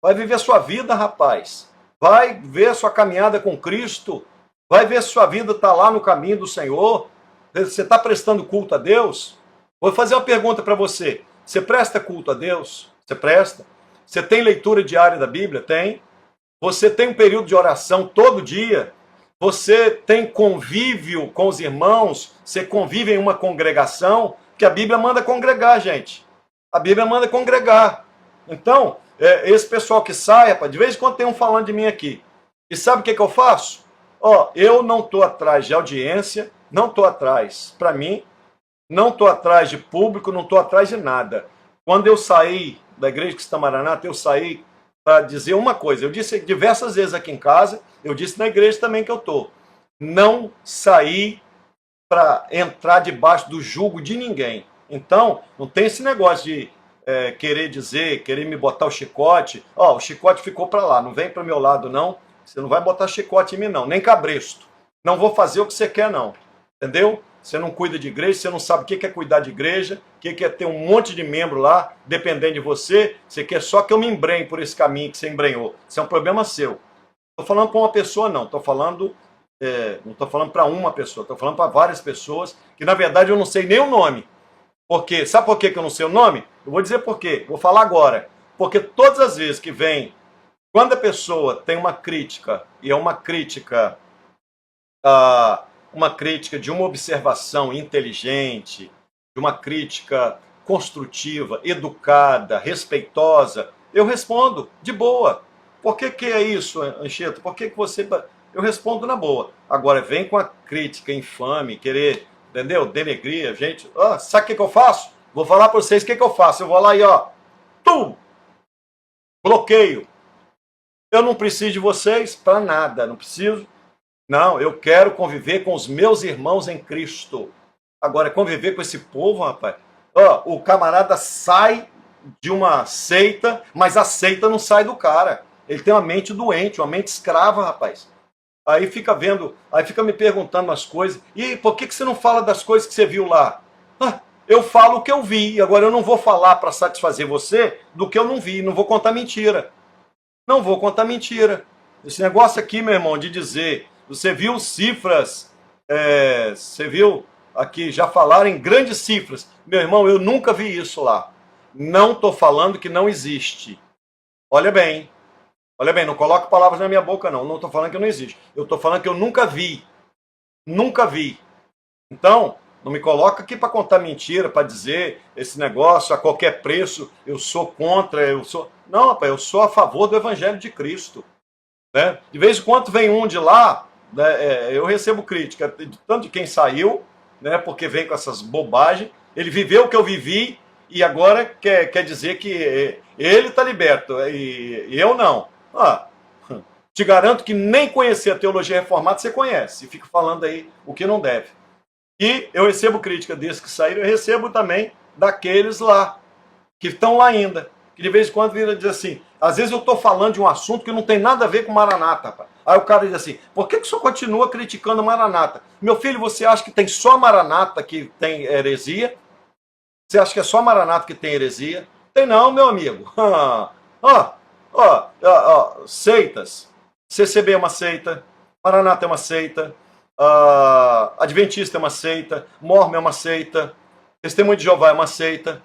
Vai viver sua vida, rapaz. Vai ver sua caminhada com Cristo. Vai ver se sua vida está lá no caminho do Senhor. Você está prestando culto a Deus? Vou fazer uma pergunta para você. Você presta culto a Deus? Você presta? Você tem leitura diária da Bíblia? Tem. Você tem um período de oração todo dia? Você tem convívio com os irmãos? Você convive em uma congregação? Que a Bíblia manda congregar, gente. A Bíblia manda congregar. Então, esse pessoal que sai, rapaz, de vez em quando tem um falando de mim aqui. E sabe o que eu faço? Eu não estou atrás de audiência, não estou atrás, para mim, não estou atrás de público, não estou atrás de nada. Quando eu saí da Igreja Cristã Maranata, eu saí para dizer uma coisa. Eu disse diversas vezes aqui em casa, eu disse na igreja também que eu estou. Não saí para entrar debaixo do jugo de ninguém. Então, não tem esse negócio de querer me botar o chicote. O chicote ficou para lá, não vem para o meu lado não. Você não vai botar chicote em mim não, nem cabresto. Não vou fazer o que você quer não, entendeu? Você não cuida de igreja, você não sabe o que é cuidar de igreja, o que é ter um monte de membro lá, dependendo de você. Você quer só que eu me embrenhe por esse caminho que você embrenhou. Isso é um problema seu. Estou falando para uma pessoa não, estou falando, não estou falando para uma pessoa, estou falando para várias pessoas, que na verdade eu não sei nem o nome. Porque, sabe por que eu não sei o nome? Eu vou dizer por quê, vou falar agora. Porque todas as vezes que vem, quando a pessoa tem uma crítica, e é uma crítica de uma observação inteligente, de uma crítica construtiva, educada, respeitosa, eu respondo de boa. Por que é isso, Anchieta? Por que você... Eu respondo na boa. Agora, vem com a crítica infame, querer, entendeu? Denegrir, gente. Sabe o que eu faço? Vou falar para vocês o que eu faço. Eu vou lá e, bloqueio. Eu não preciso de vocês para nada, não preciso. Não, eu quero conviver com os meus irmãos em Cristo. Agora, conviver com esse povo, rapaz. Ó, o camarada sai de uma seita, mas a seita não sai do cara. Ele tem uma mente doente, uma mente escrava, rapaz. Aí fica vendo, aí fica me perguntando as coisas. E por que você não fala das coisas que você viu lá? Ah, eu falo o que eu vi. Agora eu não vou falar para satisfazer você do que eu não vi. Não vou contar mentira. Não vou contar mentira. Esse negócio aqui, meu irmão, de dizer, você viu cifras, você viu aqui, já falaram em grandes cifras. Meu irmão, eu nunca vi isso lá. Não estou falando que não existe. Olha bem, não coloque palavras na minha boca, não. Não estou falando que não existe. Eu estou falando que eu nunca vi. Nunca vi. Então, não me coloca aqui para contar mentira, para dizer esse negócio a qualquer preço, eu sou contra, eu sou... Não, rapaz, eu sou a favor do Evangelho de Cristo. Né? De vez em quando vem um de lá, né, eu recebo crítica, tanto de quem saiu, né, porque vem com essas bobagens, ele viveu o que eu vivi e agora quer dizer que ele está liberto e eu não. Ah, te garanto que nem conhecer a teologia reformada você conhece, e fica falando aí o que não deve. E eu recebo crítica desses que saíram, eu recebo também daqueles lá, que estão lá ainda, que de vez em quando vira dizer assim, às vezes eu estou falando de um assunto que não tem nada a ver com Maranata, rapaz. Aí o cara diz assim, por que o senhor continua criticando Maranata? Meu filho, você acha que tem só Maranata que tem heresia? Você acha que é só Maranata que tem heresia? Tem não, meu amigo. Seitas. CCB é uma seita, Maranata é uma seita, Adventista é uma seita, Mormon é uma seita, Testemunho de Jeová é uma seita.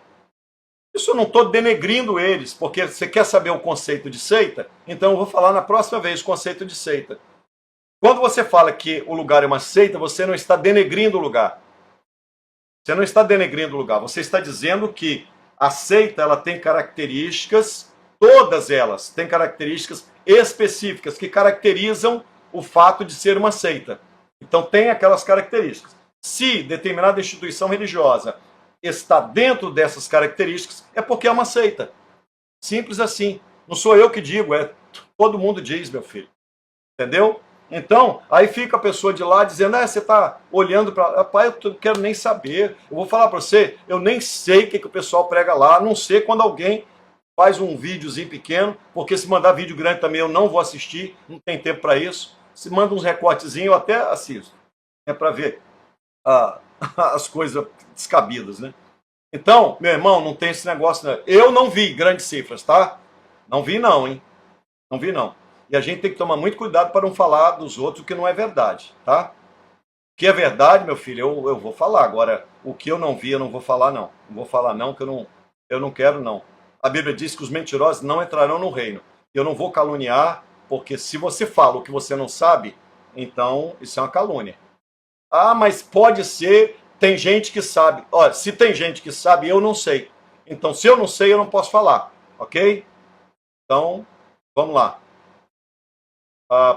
Isso eu não estou denegrindo eles, porque você quer saber o conceito de seita? Então eu vou falar na próxima vez o conceito de seita. Quando você fala que o lugar é uma seita, você não está denegrindo o lugar. Você não está denegrindo o lugar, você está dizendo que a seita ela tem características, todas elas têm características específicas que caracterizam o fato de ser uma seita. Então tem aquelas características. Se determinada instituição religiosa está dentro dessas características, é porque é uma seita. Simples assim. Não sou eu que digo, todo mundo diz, meu filho. Entendeu? Então, aí fica a pessoa de lá dizendo, você está olhando para... Pai, eu não quero nem saber. Eu vou falar para você, eu nem sei o que o pessoal prega lá, a não sei quando alguém faz um videozinho pequeno, porque se mandar vídeo grande também eu não vou assistir, não tem tempo para isso. Se manda uns recortezinhos, eu até assisto. É para ver as coisas descabidas, né? Então, meu irmão, não tem esse negócio, né? Eu não vi grandes cifras, tá? Não vi não, hein? Não vi não. E a gente tem que tomar muito cuidado para não falar dos outros o que não é verdade, tá? O que é verdade, meu filho, eu vou falar. Agora, o que eu não vi, eu não vou falar não. Não vou falar não, que eu não quero não. A Bíblia diz que os mentirosos não entrarão no reino. Eu não vou caluniar, porque se você fala o que você não sabe, então isso é uma calúnia. Ah, mas pode ser, tem gente que sabe. Olha, se tem gente que sabe, eu não sei. Então, se eu não sei, eu não posso falar, ok? Então, vamos lá.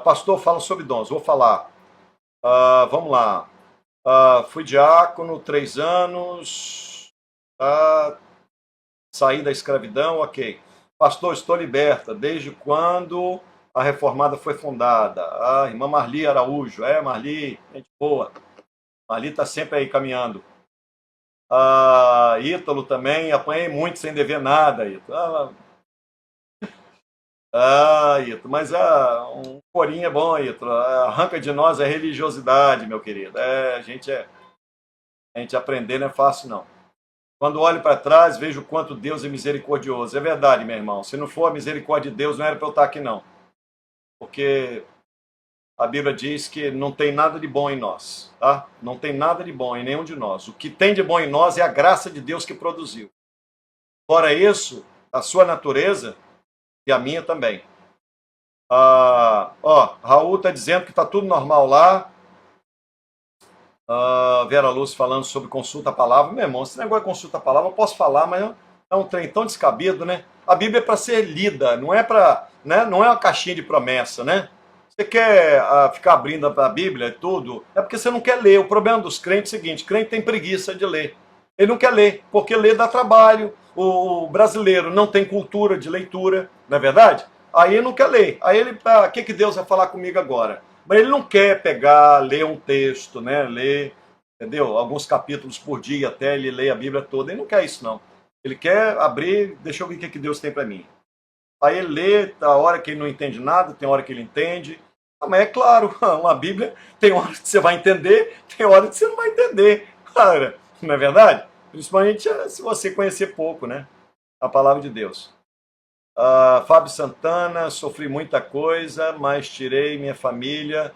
Pastor, fala sobre dons. Vou falar. Vamos lá. Fui diácono 3 anos. Saí da escravidão, ok. Pastor, estou liberta. Desde quando a reformada foi fundada? Irmã Marli Araújo. Marli, gente boa. Marli está sempre aí caminhando. Ítalo também. Apanhei muito sem dever nada, Ítalo. Ítalo, mas um corinho é bom, Ítalo. Arranca de nós a religiosidade, meu querido. A gente aprender não é fácil, não. Quando olho para trás, vejo o quanto Deus é misericordioso. É verdade, meu irmão. Se não for a misericórdia de Deus, não era para eu estar aqui, não. Porque a Bíblia diz que não tem nada de bom em nós, tá? Não tem nada de bom em nenhum de nós. O que tem de bom em nós é a graça de Deus que produziu. Fora isso, a sua natureza e a minha também. Raul está dizendo que está tudo normal lá. Vera Lúcia falando sobre consulta à palavra. Meu irmão, esse negócio de consulta à palavra eu posso falar, mas é um trem tão descabido, né? A Bíblia é para ser lida, não é para, né? Não é uma caixinha de promessa, né? Você quer ficar abrindo a Bíblia e tudo, é porque você não quer ler. O problema dos crentes é o seguinte, crente tem preguiça de ler. Ele não quer ler, porque ler dá trabalho. O brasileiro não tem cultura de leitura, não é verdade? Aí ele não quer ler. Aí ele, o que Deus vai falar comigo agora? Mas ele não quer pegar, ler um texto, né? Ler, entendeu? Alguns capítulos por dia até ele ler a Bíblia toda. Ele não quer isso, não. Ele quer abrir, deixa eu ver o que Deus tem para mim. Aí ele lê, a hora que ele não entende nada, tem hora que ele entende. Mas é claro, uma Bíblia tem hora que você vai entender, tem hora que você não vai entender. Cara, não é verdade? Principalmente se você conhecer pouco, né? A palavra de Deus. Fábio Santana, sofri muita coisa, mas tirei minha família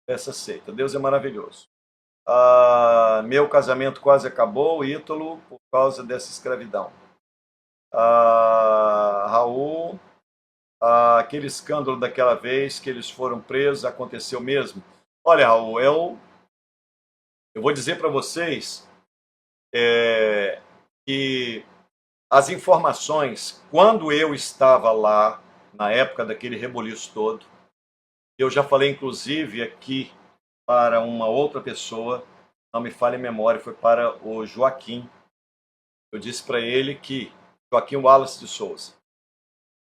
dessa seita. Deus é maravilhoso. Meu casamento quase acabou, Ítalo, por causa dessa escravidão. Raul, aquele escândalo daquela vez que eles foram presos, aconteceu mesmo? Olha, Raul, eu vou dizer para vocês que as informações, quando eu estava lá, na época daquele reboliço todo, eu já falei inclusive aqui para uma outra pessoa, não me falha a memória, foi para o Joaquim. Eu disse para ele que, Joaquim Wallace de Souza,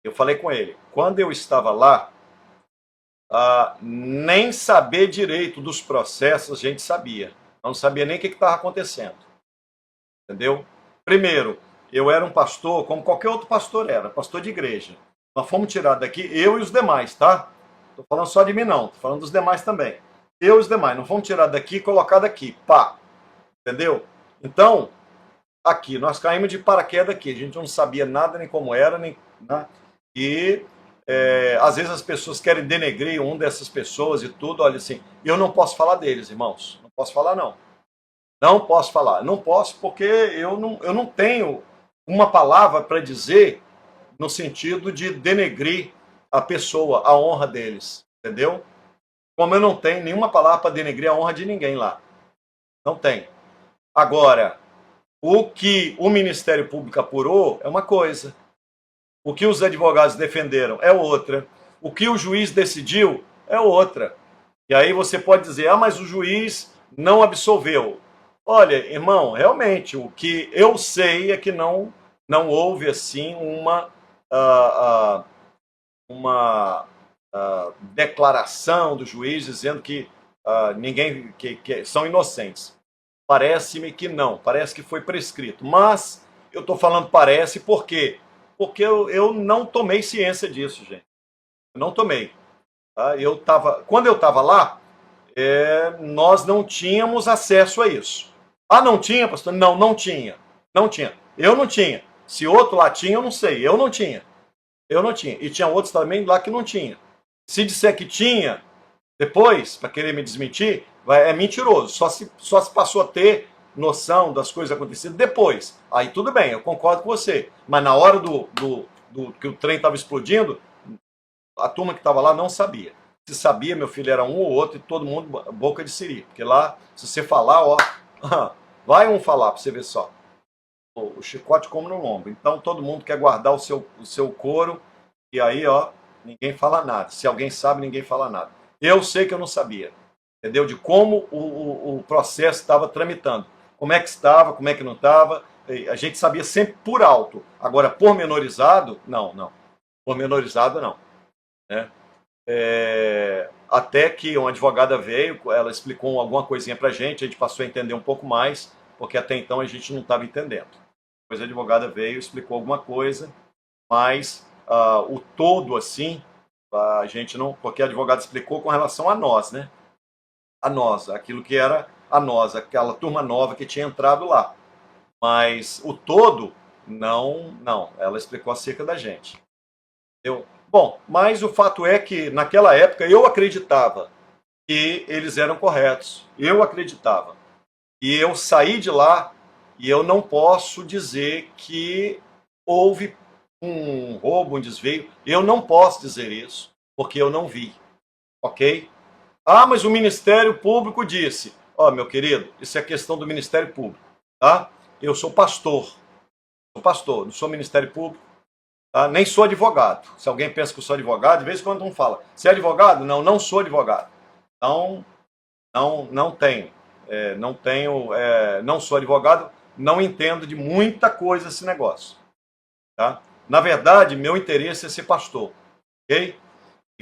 eu falei com ele, quando eu estava lá, nem saber direito dos processos a gente sabia. Eu não sabia nem o que estava acontecendo. Entendeu? Primeiro, eu era um pastor, como qualquer outro pastor era, pastor de igreja. Nós fomos tirados daqui, eu e os demais, tá? Estou falando só de mim não, estou falando dos demais também. Eu e os demais, não fomos tirados daqui e colocados aqui, pá. Entendeu? Então, aqui, nós caímos de paraquedas aqui, a gente não sabia nada, nem como era, nem... Né? E às vezes as pessoas querem denegrir uma dessas pessoas e tudo, olha assim, eu não posso falar deles, irmãos, não posso falar não. Não posso falar. Não posso porque eu não tenho uma palavra para dizer no sentido de denegrir a pessoa, a honra deles. Entendeu? Como eu não tenho nenhuma palavra para denegrir a honra de ninguém lá. Não tem. Agora, o que o Ministério Público apurou é uma coisa. O que os advogados defenderam é outra. O que o juiz decidiu é outra. E aí você pode dizer, mas o juiz não absolveu. Olha, irmão, realmente, o que eu sei é que não houve, assim, uma declaração do juiz dizendo que ninguém, que são inocentes. Parece-me que não, parece que foi prescrito. Mas eu estou falando parece por quê? Porque eu não tomei ciência disso, gente. Eu não tomei. Tá? Quando eu estava lá, nós não tínhamos acesso a isso. Não tinha, pastor? Não, não tinha. Não tinha. Eu não tinha. Se outro lá tinha, eu não sei. Eu não tinha. Eu não tinha. E tinha outros também lá que não tinha. Se disser que tinha, depois, para querer me desmentir, é mentiroso. Só se passou a ter noção das coisas acontecendo depois. Aí tudo bem, eu concordo com você. Mas na hora do que o trem estava explodindo, a turma que estava lá não sabia. Se sabia, meu filho, era um ou outro e todo mundo boca de siri. Porque lá, se você falar, ó... Vai um falar para você ver só. O chicote come no lombo. Então todo mundo quer guardar o seu couro e aí, ó, ninguém fala nada. Se alguém sabe, ninguém fala nada. Eu sei que eu não sabia, entendeu? De como o processo estava tramitando. Como é que estava, como é que não estava. A gente sabia sempre por alto. Agora, pormenorizado, não. Pormenorizado, não. Né? Até que uma advogada veio, ela explicou alguma coisinha pra gente, a gente passou a entender um pouco mais, porque até então a gente não estava entendendo. Depois a advogada veio, explicou alguma coisa, mas o todo assim, a gente não... Porque a advogada explicou com relação a nós, né? A nós, aquilo que era a nós, aquela turma nova que tinha entrado lá. Mas o todo, não. Ela explicou acerca da gente. Entendeu? Bom, mas o fato é que naquela época eu acreditava que eles eram corretos. Eu acreditava. E eu saí de lá e eu não posso dizer que houve um roubo, um desvio. Eu não posso dizer isso, porque eu não vi. Ok? Mas o Ministério Público disse. Meu querido, isso é questão do Ministério Público. Tá? Eu sou pastor. Sou pastor, não sou Ministério Público. Tá? Nem sou advogado. Se alguém pensa que eu sou advogado, de vez em quando um fala, você é advogado? Não sou advogado. Então, não tenho. Não sou advogado, não entendo de muita coisa esse negócio. Tá? Na verdade, meu interesse é ser pastor. Ok?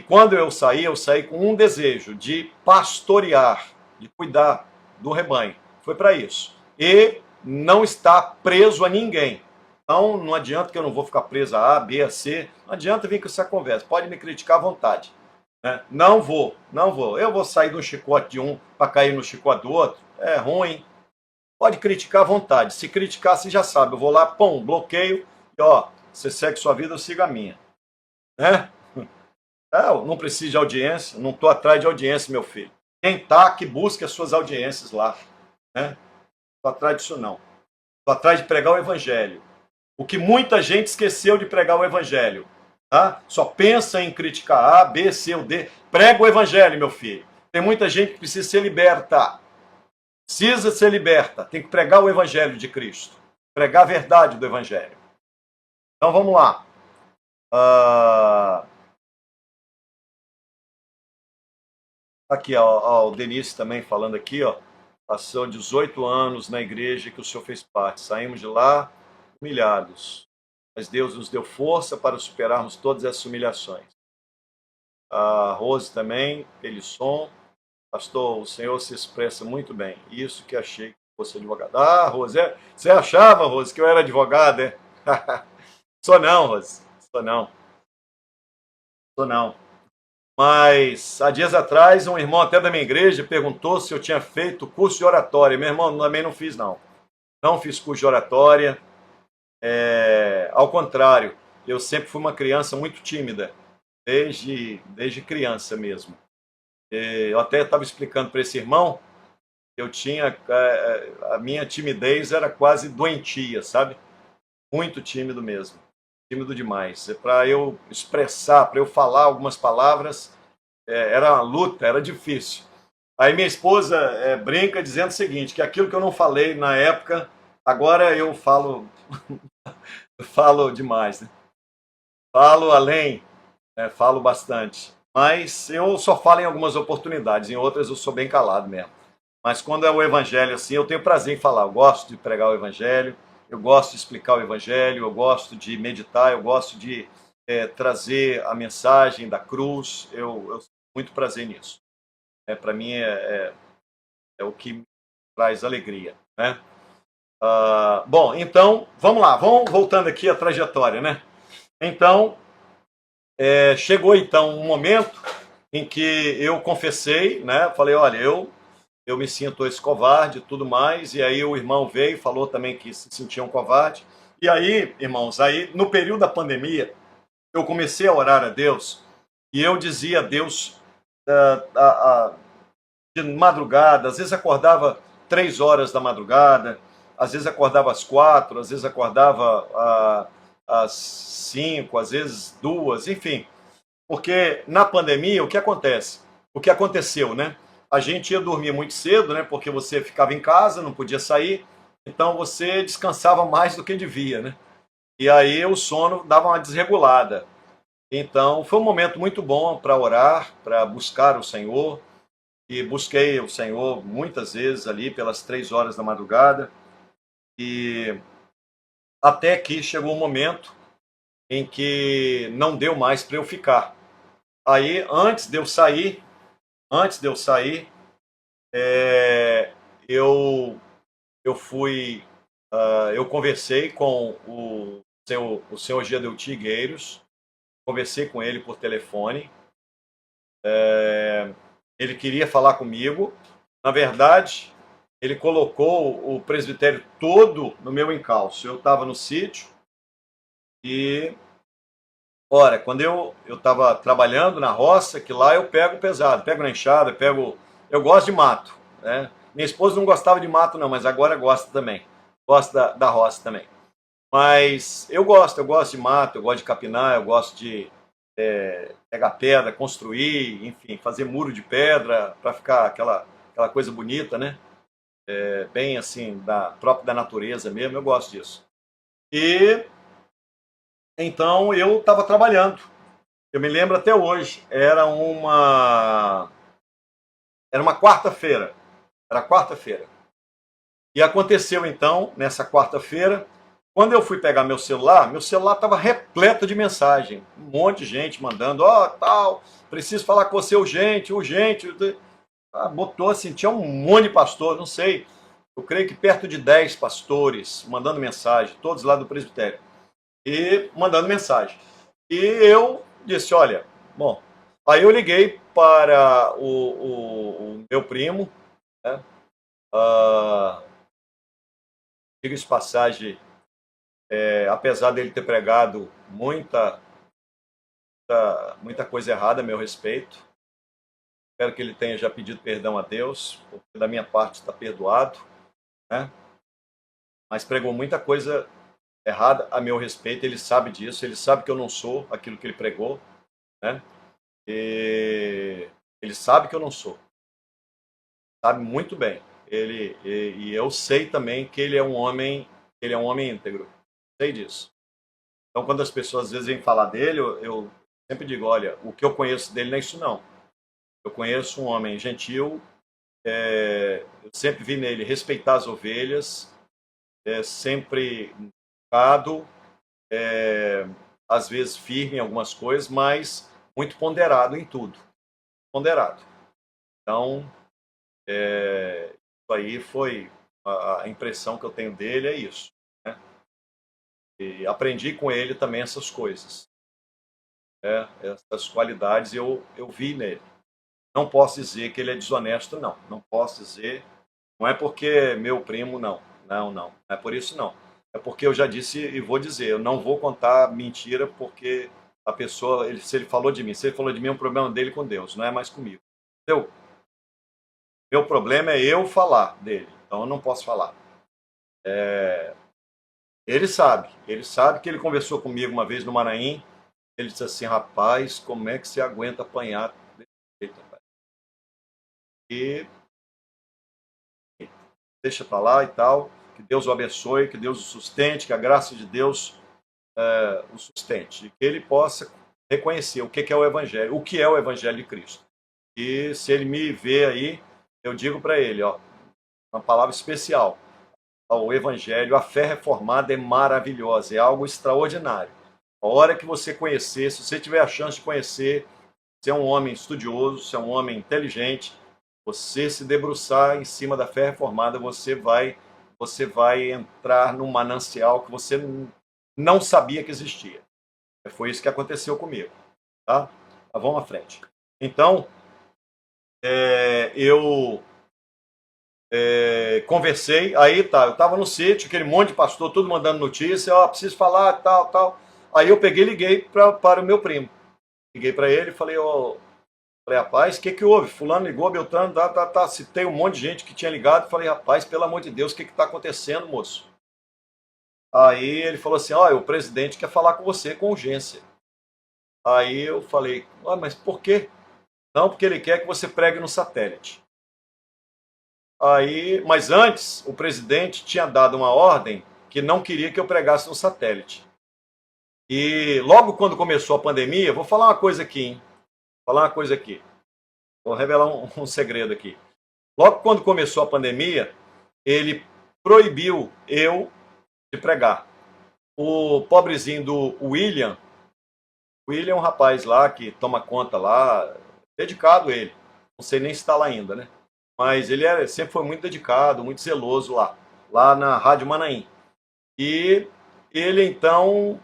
E quando eu saí com um desejo de pastorear, de cuidar do rebanho. Foi para isso. E não estar preso a ninguém. Então, não adianta que eu não vou ficar preso a A, B, a C. Não adianta vir com essa conversa. Pode me criticar à vontade. Né? Não vou. Eu vou sair do chicote de um para cair no chicote do outro. É ruim. Pode criticar à vontade. Se criticar, você já sabe. Eu vou lá, pum, bloqueio. E ó, você segue sua vida, eu sigo a minha. Né? Eu não preciso de audiência. Não estou atrás de audiência, meu filho. Quem tá, que busque as suas audiências lá. Né? Estou atrás disso não. Estou atrás de pregar o evangelho. O que muita gente esqueceu de pregar o evangelho. Tá? Só pensa em criticar A, B, C ou D. Prega o evangelho, meu filho. Tem muita gente que precisa ser liberta. Precisa ser liberta. Tem que pregar o evangelho de Cristo. Pregar a verdade do evangelho. Então vamos lá. Aqui, ó, o Denise também falando aqui, ó. Passou 18 anos na igreja que o senhor fez parte. Saímos de lá humilhados. Mas Deus nos deu força para superarmos todas essas humilhações. A Rose também, aquele som. Pastor, o senhor se expressa muito bem. Isso que achei que fosse advogado. Ah, Rose, você achava, Rose, que eu era advogado, é? Sou não, Rose. Sou não. Mas, há dias atrás, um irmão até da minha igreja perguntou se eu tinha feito curso de oratória. Meu irmão, também não fiz, não. Não fiz curso de oratória. Ao contrário, eu sempre fui uma criança muito tímida. Desde criança mesmo. Eu até estava explicando para esse irmão que eu tinha... A minha timidez era quase doentia, sabe? Muito tímido mesmo. Tímido demais. Para eu expressar, para eu falar algumas palavras, era uma luta, era difícil. Aí minha esposa brinca dizendo o seguinte, que aquilo que eu não falei na época, agora eu falo, falo demais, né? Falo além, falo bastante. Mas eu só falo em algumas oportunidades, em outras eu sou bem calado mesmo. Mas quando é o evangelho assim, eu tenho prazer em falar. Eu gosto de pregar o evangelho, eu gosto de explicar o evangelho, eu gosto de meditar, eu gosto de trazer a mensagem da cruz. Eu tenho muito prazer nisso. Para mim é o que me traz alegria. Né? Bom, então, vamos lá. Vamos voltando aqui à trajetória. Né? Então, chegou então um momento em que eu confessei, né? Falei, olha, eu me sinto esse covarde e tudo mais, e aí o irmão veio e falou também que se sentia um covarde. E aí, irmãos, no período da pandemia, eu comecei a orar a Deus, e eu dizia a Deus de madrugada, às vezes acordava 3 horas da madrugada, às vezes acordava às 4, às vezes acordava às 5, às vezes 2, enfim. Porque na pandemia, o que acontece? O que aconteceu, né? A gente ia dormir muito cedo, né? Porque você ficava em casa, não podia sair, então você descansava mais do que devia, né? E aí o sono dava uma desregulada. Então foi um momento muito bom para orar, para buscar o Senhor. E busquei o Senhor muitas vezes ali pelas 3 horas da madrugada. E até que chegou um momento em que não deu mais para eu ficar. Aí, antes de eu sair, eu fui, eu conversei com o senhor Gedelti Gueiros, conversei com ele por telefone, ele queria falar comigo, na verdade, ele colocou o presbitério todo no meu encalço, eu estava no sítio, e, ora, quando eu estava trabalhando na roça, que lá eu pego pesado, pego na enxada, eu gosto de mato, né? Minha esposa não gostava de mato não, mas agora gosta também, gosta da roça também. Mas eu gosto de mato, eu gosto de capinar, eu gosto de pegar pedra, construir, enfim, fazer muro de pedra para ficar aquela coisa bonita, né? Bem assim, própria da natureza mesmo, eu gosto disso. E então eu estava trabalhando. Eu me lembro até hoje, era uma quarta-feira. Era quarta-feira. E aconteceu então, nessa quarta-feira, Quando eu fui pegar meu celular estava repleto de mensagem. Um monte de gente mandando, ó, tal, preciso falar com você urgente, urgente. Botou assim, tinha um monte de pastor, não sei, eu creio que perto de 10 pastores mandando mensagem, todos lá do presbitério, e mandando mensagem. E eu disse, olha, bom, aí eu liguei para o meu primo, né? Uh, Diga-se de passagem, apesar dele ter pregado muita coisa errada a meu respeito, espero que ele tenha já pedido perdão a Deus, porque da minha parte está perdoado, né? Mas pregou muita coisa errada a meu respeito, ele sabe disso, ele sabe que eu não sou aquilo que ele pregou, né? E ele sabe que eu não sou, sabe muito bem. E eu sei também que ele é um homem íntegro, sei disso. Então, quando as pessoas às vezes vêm falar dele, eu sempre digo, olha, o que eu conheço dele não é isso não. Eu conheço um homem gentil, eu sempre vi nele respeitar as ovelhas, sempre educado, às vezes firme em algumas coisas, mas muito ponderado em tudo. Ponderado. Então, isso aí foi a impressão que eu tenho dele, é isso. Né? E aprendi com ele também essas coisas. Essas qualidades eu vi nele. Não posso dizer que ele é desonesto, não. Não posso dizer. Não é porque é meu primo, não. Não. Não é por isso, não. É porque eu já disse e vou dizer, eu não vou contar mentira porque a pessoa, se ele falou de mim, é um problema dele com Deus, não é mais comigo. Entendeu? Meu problema é eu falar dele, então eu não posso falar. Ele sabe que ele conversou comigo uma vez no Maranhão, ele disse assim, rapaz, como é que você aguenta apanhar desse jeito, rapaz? E deixa pra lá e tal, que Deus o abençoe, que Deus o sustente, que a graça de Deus o sustente, e que ele possa reconhecer o que é o Evangelho, o que é o Evangelho de Cristo. E se ele me vê aí, eu digo para ele, ó, uma palavra especial, o Evangelho, a fé reformada é maravilhosa, é algo extraordinário. A hora que você conhecer, se você tiver a chance de conhecer, você é um homem estudioso, você é um homem inteligente, você se debruçar em cima da fé reformada, você vai entrar num manancial que você não sabia que existia. Foi isso que aconteceu comigo. Tá? Mas vamos à frente. Então, eu conversei, aí tá, eu estava no sítio, aquele monte de pastor, tudo mandando notícia, ó, preciso falar, tal. Aí eu peguei e liguei para o meu primo. Liguei para ele e falei, ó, rapaz, o que houve? Fulano ligou, Beltrano, tá. Citei um monte de gente que tinha ligado, falei, rapaz, pelo amor de Deus, o que está acontecendo, moço? Aí ele falou assim, ó, o presidente quer falar com você com urgência. Aí eu falei, mas por quê? Não, porque ele quer que você pregue no satélite. Aí, mas antes, o presidente tinha dado uma ordem que não queria que eu pregasse no satélite. E logo quando começou a pandemia, vou falar uma coisa aqui, hein? Vou falar uma coisa aqui. Vou revelar um segredo aqui. Logo quando começou a pandemia, ele proibiu eu de pregar. O pobrezinho do William é um rapaz lá que toma conta lá, dedicado ele. Não sei nem se está lá ainda, né? Mas ele sempre foi muito dedicado, muito zeloso lá na Rádio Manaim. E ele então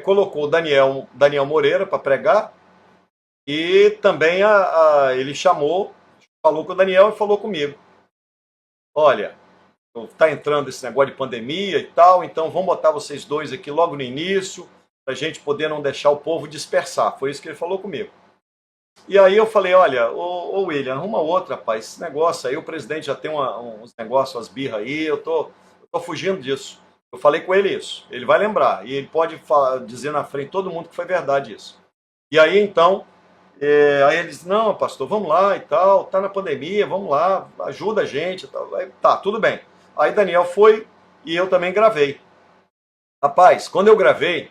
colocou o Daniel Moreira para pregar e também ele falou com o Daniel e falou comigo. Olha, está entrando esse negócio de pandemia e tal, então vamos botar vocês dois aqui logo no início, para a gente poder não deixar o povo dispersar. Foi isso que ele falou comigo. E aí eu falei, olha, ô William, arruma outra, rapaz, esse negócio aí, o presidente já tem uns negócios, umas birras aí, eu tô fugindo disso. Eu falei com ele isso, ele vai lembrar, e ele pode dizer na frente todo mundo que foi verdade isso. E aí então, aí ele disse, não, pastor, vamos lá e tal, tá na pandemia, vamos lá, ajuda a gente e tal. Aí, tá, tudo bem. Aí Daniel foi e eu também gravei. Rapaz, quando eu gravei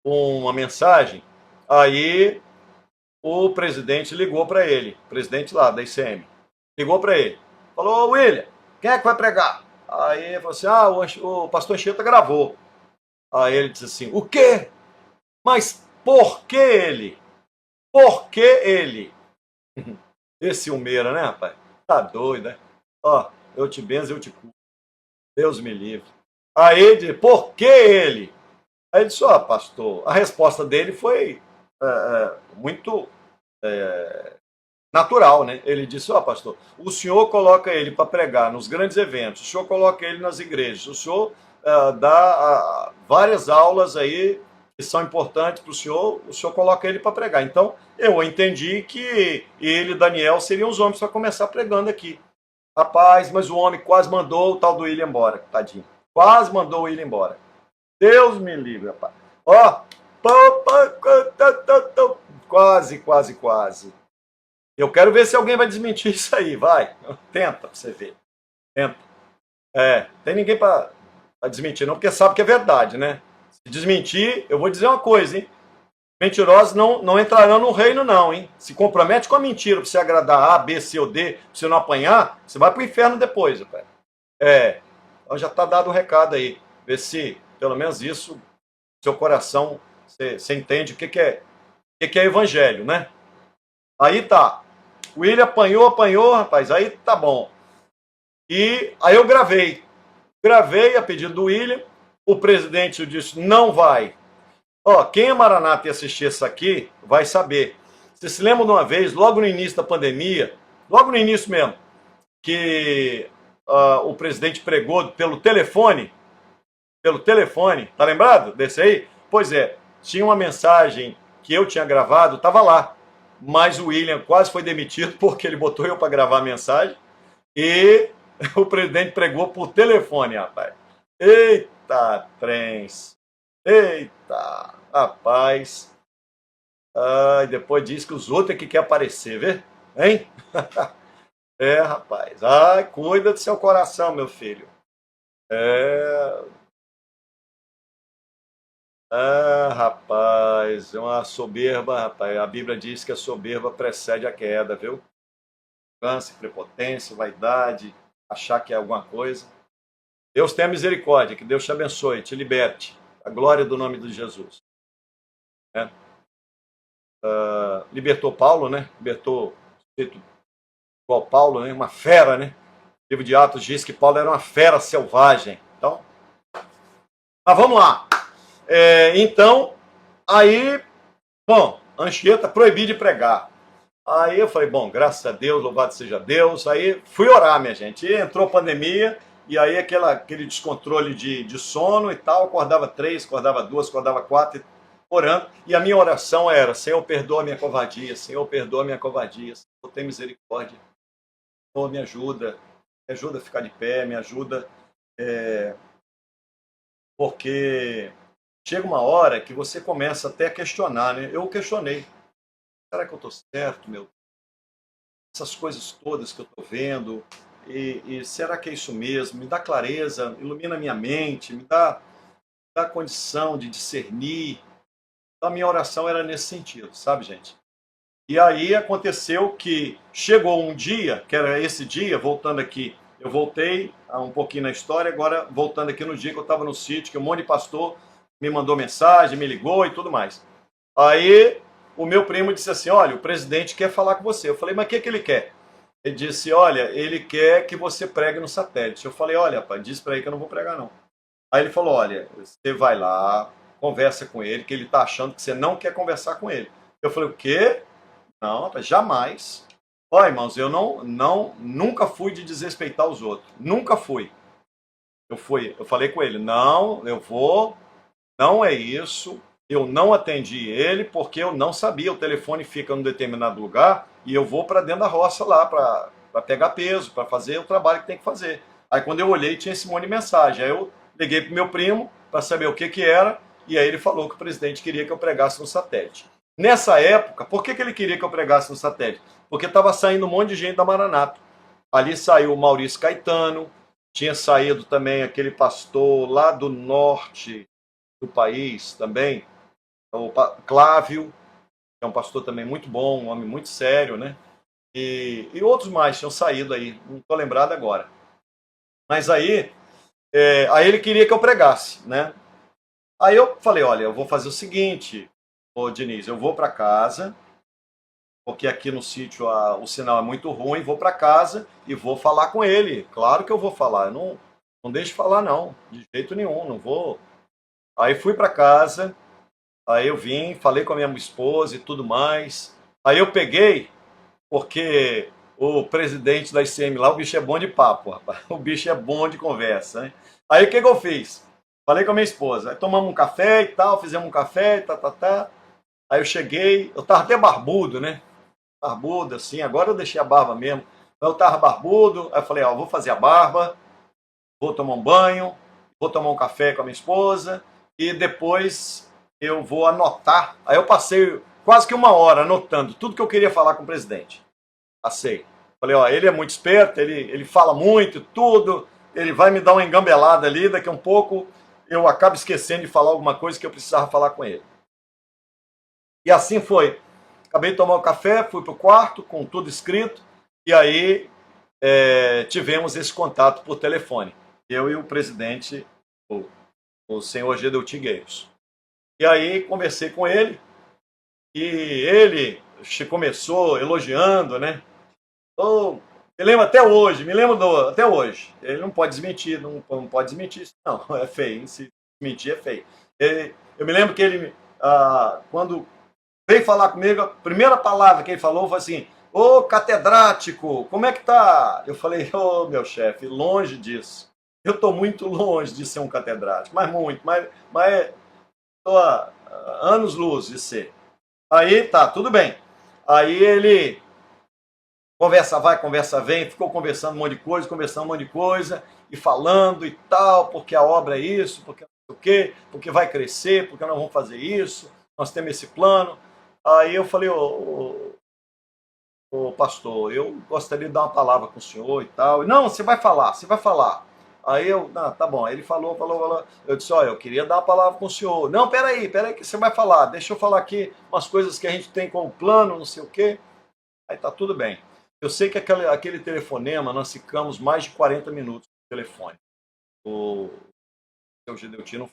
uma mensagem, aí o presidente ligou para ele, o presidente lá da ICM, ligou para ele, falou, William, quem é que vai pregar? Aí ele falou assim, o pastor Anchieta gravou. Aí ele disse assim, o quê? Mas por que ele? Por que ele? Esse Ciumeira, né, rapaz? Tá doido, né? Ó, eu te benzo, eu te curo. Deus me livre. Aí ele disse, por que ele? Aí ele disse, ó, pastor, a resposta dele foi muito natural, né? Ele disse, ó, pastor, o senhor coloca ele para pregar nos grandes eventos, o senhor coloca ele nas igrejas, o senhor dá várias aulas aí que são importantes para o senhor coloca ele para pregar. Então, eu entendi que ele e Daniel seriam os homens para começar pregando aqui. Rapaz, mas o homem quase mandou o tal do William embora, tadinho. Quase mandou o William embora. Deus me livre, rapaz. Ó, quase, quase, quase. Eu quero ver se alguém vai desmentir isso aí, vai. Tenta pra você ver. Tenta. Tem ninguém pra desmentir, não, porque sabe que é verdade, né? Se desmentir, eu vou dizer uma coisa, hein? Mentirosos não entrarão no reino, não, hein? Se compromete com a mentira pra você agradar A, B, C ou D, pra você não apanhar, você vai pro inferno depois, rapaz. Então já tá dado o recado aí. Vê se, pelo menos isso, seu coração, você entende o que é evangelho, né? Aí tá. O William apanhou, rapaz, aí tá bom. E aí eu gravei. Gravei a pedido do William. O presidente disse, não vai. Ó, quem é Maranata e assistir isso aqui vai saber. Você se lembra de uma vez, logo no início da pandemia, logo no início mesmo, que o presidente pregou pelo telefone, tá lembrado desse aí? Pois é, tinha uma mensagem que eu tinha gravado, tava lá, mas o William quase foi demitido porque ele botou eu para gravar a mensagem e o presidente pregou por telefone, rapaz. Eita, trens. Eita, rapaz. E depois diz que os outros é que quer aparecer, vê? Hein? Rapaz. Ai, cuida do seu coração, meu filho. Rapaz, é uma soberba, rapaz. A Bíblia diz que a soberba precede a queda, viu? Câncer, prepotência, vaidade, achar que é alguma coisa. Deus tenha misericórdia, que Deus te abençoe, te liberte. A glória do nome de Jesus. Libertou Paulo, né? Libertou igual Paulo, né? Uma fera, né? O livro de Atos diz que Paulo era uma fera selvagem. Então, mas vamos lá. Então, aí, bom, Anchieta proibiu de pregar. Aí eu falei, bom, graças a Deus, louvado seja Deus. Aí fui orar, minha gente. E entrou a pandemia, e aí aquele descontrole de sono e tal, acordava 3, acordava 2, acordava 4, orando. E a minha oração era, Senhor, perdoa a minha covardia, Senhor, perdoa a minha covardia, Senhor, tem misericórdia. Senhor, me ajuda a ficar de pé, me ajuda, porque chega uma hora que você começa até a questionar, né? Eu questionei. Será que eu estou certo, meu? Essas coisas todas que eu estou vendo, e será que é isso mesmo? Me dá clareza, ilumina a minha mente, me dá condição de discernir. Então, a minha oração era nesse sentido, sabe, gente? E aí aconteceu que chegou um dia, que era esse dia, voltando aqui, eu voltei um pouquinho na história, agora voltando aqui no dia que eu estava no sítio, que um monte de pastor me mandou mensagem, me ligou e tudo mais. Aí o meu primo disse assim, olha, o presidente quer falar com você. Eu falei, mas o que ele quer? Ele disse, olha, ele quer que você pregue no satélite. Eu falei, olha, rapaz, diz para ele que eu não vou pregar, não. Aí ele falou, olha, você vai lá, conversa com ele, que ele está achando que você não quer conversar com ele. Eu falei, o quê? Não, rapaz, jamais. Olha, irmãos, eu nunca fui de desrespeitar os outros. Nunca fui. Eu falei com ele, não, eu vou, não é isso. Eu não atendi ele porque eu não sabia. O telefone fica num determinado lugar e eu vou para dentro da roça lá para pegar peso, para fazer o trabalho que tem que fazer. Aí quando eu olhei tinha esse monte de mensagem. Aí eu liguei para o meu primo para saber o que era e aí ele falou que o presidente queria que eu pregasse no satélite. Nessa época, por que ele queria que eu pregasse no satélite? Porque estava saindo um monte de gente da Maranata. Ali saiu o Maurício Caetano, tinha saído também aquele pastor lá do norte do país também, o Clávio, que é um pastor também muito bom, um homem muito sério, né? E outros mais tinham saído aí, não estou lembrado agora. Mas aí ele queria que eu pregasse, né? Aí eu falei, olha, eu vou fazer o seguinte, ô Diniz, eu vou para casa, porque aqui no sítio o sinal é muito ruim, vou para casa e vou falar com ele. Claro que eu vou falar, eu não deixo de falar não, de jeito nenhum, não vou. Aí fui para casa, aí eu vim, falei com a minha esposa e tudo mais. Aí eu peguei, porque o presidente da ICM lá, o bicho é bom de papo, rapaz. O bicho é bom de conversa, né? Aí o que eu fiz? Falei com a minha esposa, aí tomamos um café e tal, fizemos um café e tá. Aí eu cheguei, eu tava até barbudo, né? Barbudo, assim, agora eu deixei a barba mesmo. Eu tava barbudo, aí eu falei, ó, vou fazer a barba, vou tomar um banho, vou tomar um café com a minha esposa e depois eu vou anotar. Aí eu passei quase que uma hora anotando tudo que eu queria falar com o presidente. Passei. Falei, ó, ele é muito esperto, ele fala muito, tudo, ele vai me dar uma engambelada ali, daqui a um pouco eu acabo esquecendo de falar alguma coisa que eu precisava falar com ele. E assim foi. Acabei de tomar o café, fui para o quarto com tudo escrito, e aí tivemos esse contato por telefone. Eu e o presidente, o senhor Gedel Tigueiros. E aí conversei com ele, e ele começou elogiando, né? Oh, me lembro até hoje, até hoje. Ele não pode desmentir, não pode desmentir isso, não, é feio, se mentir é feio. Eu me lembro que ele, quando veio falar comigo, a primeira palavra que ele falou foi assim, ô catedrático, como é que tá? Eu falei, ô meu chefe, longe disso. Eu estou muito longe de ser um catedrático, mas muito, mas estou há anos-luz de ser. Aí tá, tudo bem. Aí ele conversa vai, conversa vem, ficou conversando um monte de coisa, conversando um monte de coisa, e falando e tal, porque a obra é isso, porque não sei o quê, porque vai crescer, porque nós vamos fazer isso, nós temos esse plano. Aí eu falei, ô pastor, eu gostaria de dar uma palavra com o senhor e tal. Não, você vai falar, você vai falar. Aí eu, tá bom. Aí ele falou. Eu disse, olha, eu queria dar uma palavra com o senhor. Não, peraí, que você vai falar. Deixa eu falar aqui umas coisas que a gente tem como plano, não sei o quê. Aí tá tudo bem. Eu sei que aquele telefonema, nós ficamos mais de 40 minutos no telefone. O seu Gideutino,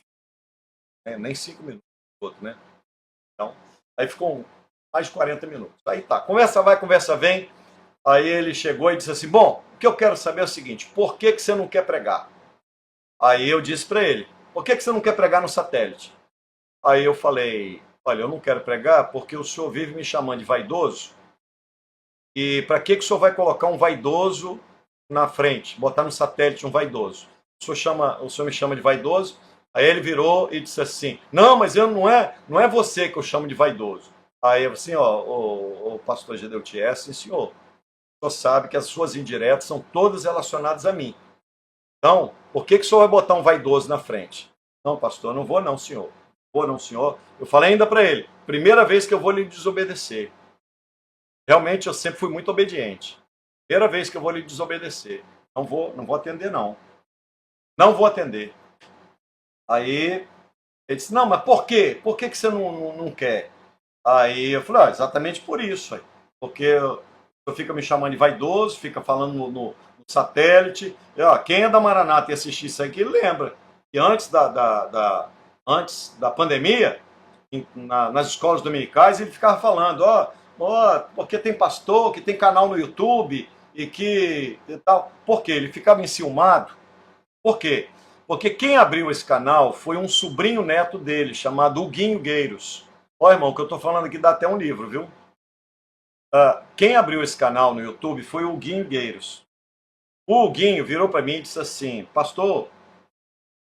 nem 5 minutos, outro, né? Então, aí ficou mais de 40 minutos. Aí tá, conversa vai, conversa vem. Aí ele chegou e disse assim, bom, o que eu quero saber é o seguinte, por que você não quer pregar? Aí eu disse para ele, por que você não quer pregar no satélite? Aí eu falei, olha, eu não quero pregar porque o senhor vive me chamando de vaidoso. E para que o senhor vai colocar um vaidoso na frente, botar no satélite um vaidoso? O senhor me chama de vaidoso? Aí ele virou e disse assim, não, mas eu não é você que eu chamo de vaidoso. Aí eu assim, ó, o pastor Gedeuti, sim senhor. O senhor sabe que as suas indiretas são todas relacionadas a mim. Então, por que o senhor vai botar um vaidoso na frente? Não, pastor, não vou não, senhor. Vou não, senhor. Eu falei ainda para ele, primeira vez que eu vou lhe desobedecer. Realmente eu sempre fui muito obediente. Primeira vez que eu vou lhe desobedecer. Não vou atender não. Não vou atender. Aí ele disse, não, mas por quê? Por que você não quer? Aí eu falei, exatamente por isso. Aí. Porque eu fica me chamando de vaidoso, fica falando no satélite. Quem é da Maranata e assistir isso aqui, lembra que antes antes da pandemia, nas escolas dominicais, ele ficava falando, porque tem pastor, que tem canal no YouTube e que e tal. Por quê? Ele ficava enciumado. Por quê? Porque quem abriu esse canal foi um sobrinho neto dele, chamado Huguinho Gueiros. Ó, irmão, o que eu estou falando aqui dá até um livro, viu? Quem abriu esse canal no YouTube foi o Huguinho Gueiros. O Huguinho virou para mim e disse assim, pastor, o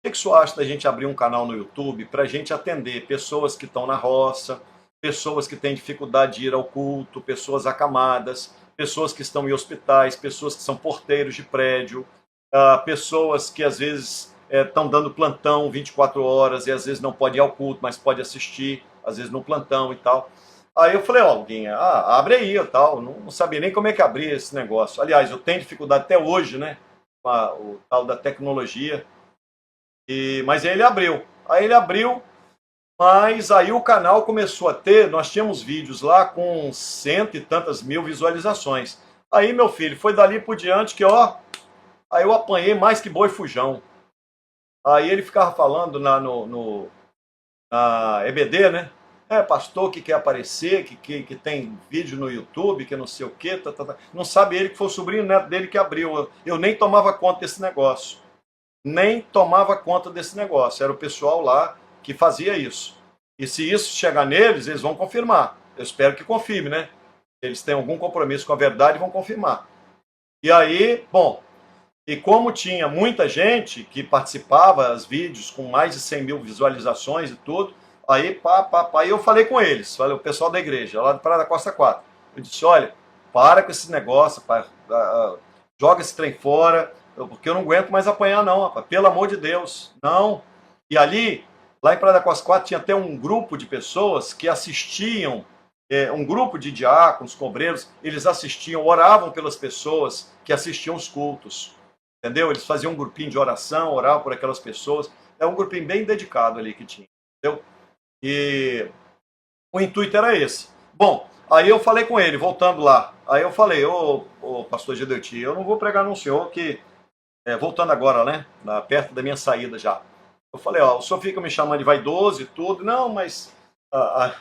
que o senhor acha da gente abrir um canal no YouTube para a gente atender pessoas que estão na roça, pessoas que têm dificuldade de ir ao culto, pessoas acamadas, pessoas que estão em hospitais, pessoas que são porteiros de prédio, pessoas que às vezes estão dando plantão 24 horas e às vezes não pode ir ao culto, mas pode assistir, às vezes no plantão e tal. Aí eu falei, Guinha, abre aí e tal. Não sabia nem como é que abria esse negócio. Aliás, eu tenho dificuldade até hoje, né? Com o tal da tecnologia. Mas aí ele abriu. Mas aí o canal começou a ter, nós tínhamos vídeos lá com 100 e tantas mil visualizações. Aí, meu filho, foi dali por diante que, aí eu apanhei mais que boi fujão. Aí ele ficava falando na EBD, né? É, pastor que quer aparecer, que tem vídeo no YouTube, que não sei o quê, não sabe ele que foi o sobrinho neto dele que abriu. Eu nem tomava conta desse negócio. Nem tomava conta desse negócio. Era o pessoal lá que fazia isso. E se isso chegar neles, eles vão confirmar. Eu espero que confirme, né? Eles têm algum compromisso com a verdade e vão confirmar. E aí, bom, e como tinha muita gente que participava dos vídeos com mais de 100 mil visualizações e tudo, aí eu falei com eles, falei, o pessoal da igreja, lá do Praia da Costa 4. Eu disse, olha, para com esse negócio, joga esse trem fora, porque eu não aguento mais apanhar não, rapaz, pelo amor de Deus, não. E ali, lá em Praia da Costa 4, tinha até um grupo de pessoas que assistiam, um grupo de diáconos, cobreiros, eles assistiam, oravam pelas pessoas que assistiam os cultos. Entendeu? Eles faziam um grupinho de oração, oravam por aquelas pessoas. É um grupinho bem dedicado ali que tinha. Entendeu? E o intuito era esse. Bom, aí eu falei com ele, voltando lá. Aí eu falei, ô pastor Gedeuti, eu não vou pregar num senhor que, voltando agora, né? Perto da minha saída já. Eu falei, ó, o senhor fica me chamando de vaidoso e tudo. Não, mas...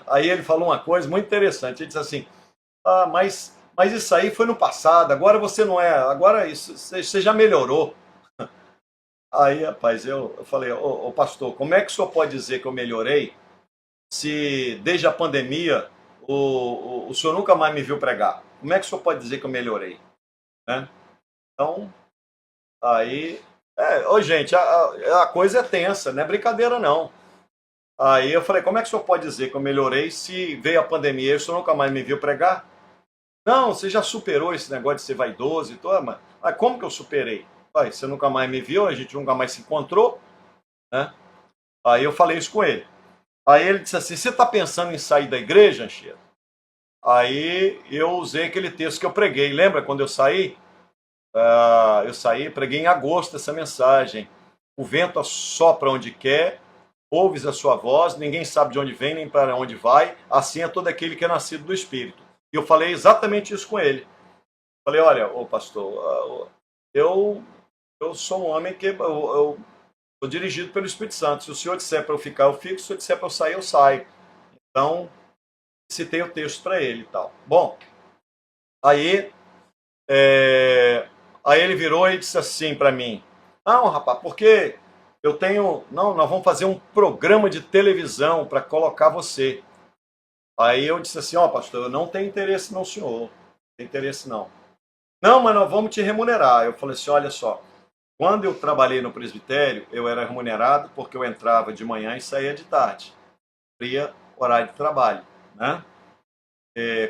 aí ele falou uma coisa muito interessante. Ele disse assim, mas isso aí foi no passado, agora você não é, agora isso, você já melhorou. Aí, rapaz, eu falei, ô pastor, como é que o senhor pode dizer que eu melhorei se desde a pandemia o senhor nunca mais me viu pregar? Como é que o senhor pode dizer que eu melhorei? Né? Então, aí, ô gente, a coisa é tensa, não é brincadeira não. Aí eu falei, como é que o senhor pode dizer que eu melhorei se veio a pandemia e o senhor nunca mais me viu pregar? Não, você já superou esse negócio de ser vaidoso e tudo, mas como que eu superei? Você nunca mais me viu, a gente nunca mais se encontrou, né? Aí eu falei isso com ele. Aí ele disse assim, você está pensando em sair da igreja, Anchieta? Aí eu usei aquele texto que eu preguei, lembra quando eu saí? Eu saí, preguei em agosto essa mensagem. O vento sopra onde quer, ouves a sua voz, ninguém sabe de onde vem nem para onde vai, assim é todo aquele que é nascido do Espírito. E eu falei exatamente isso com ele. Falei, olha, ô pastor, eu sou um homem que eu sou dirigido pelo Espírito Santo. Se o senhor disser para eu ficar, eu fico. Se o senhor disser para eu sair, eu saio. Então, citei o texto para ele e tal. Bom, aí, aí ele virou e disse assim para mim, não, rapaz, porque eu tenho... Não, nós vamos fazer um programa de televisão para colocar você. Aí eu disse assim, ó, pastor, eu não tenho interesse não, senhor. Não tenho interesse não. Não, mas nós vamos te remunerar. Eu falei assim, olha só, quando eu trabalhei no presbitério, eu era remunerado porque eu entrava de manhã e saía de tarde. Cumpria horário de trabalho, né?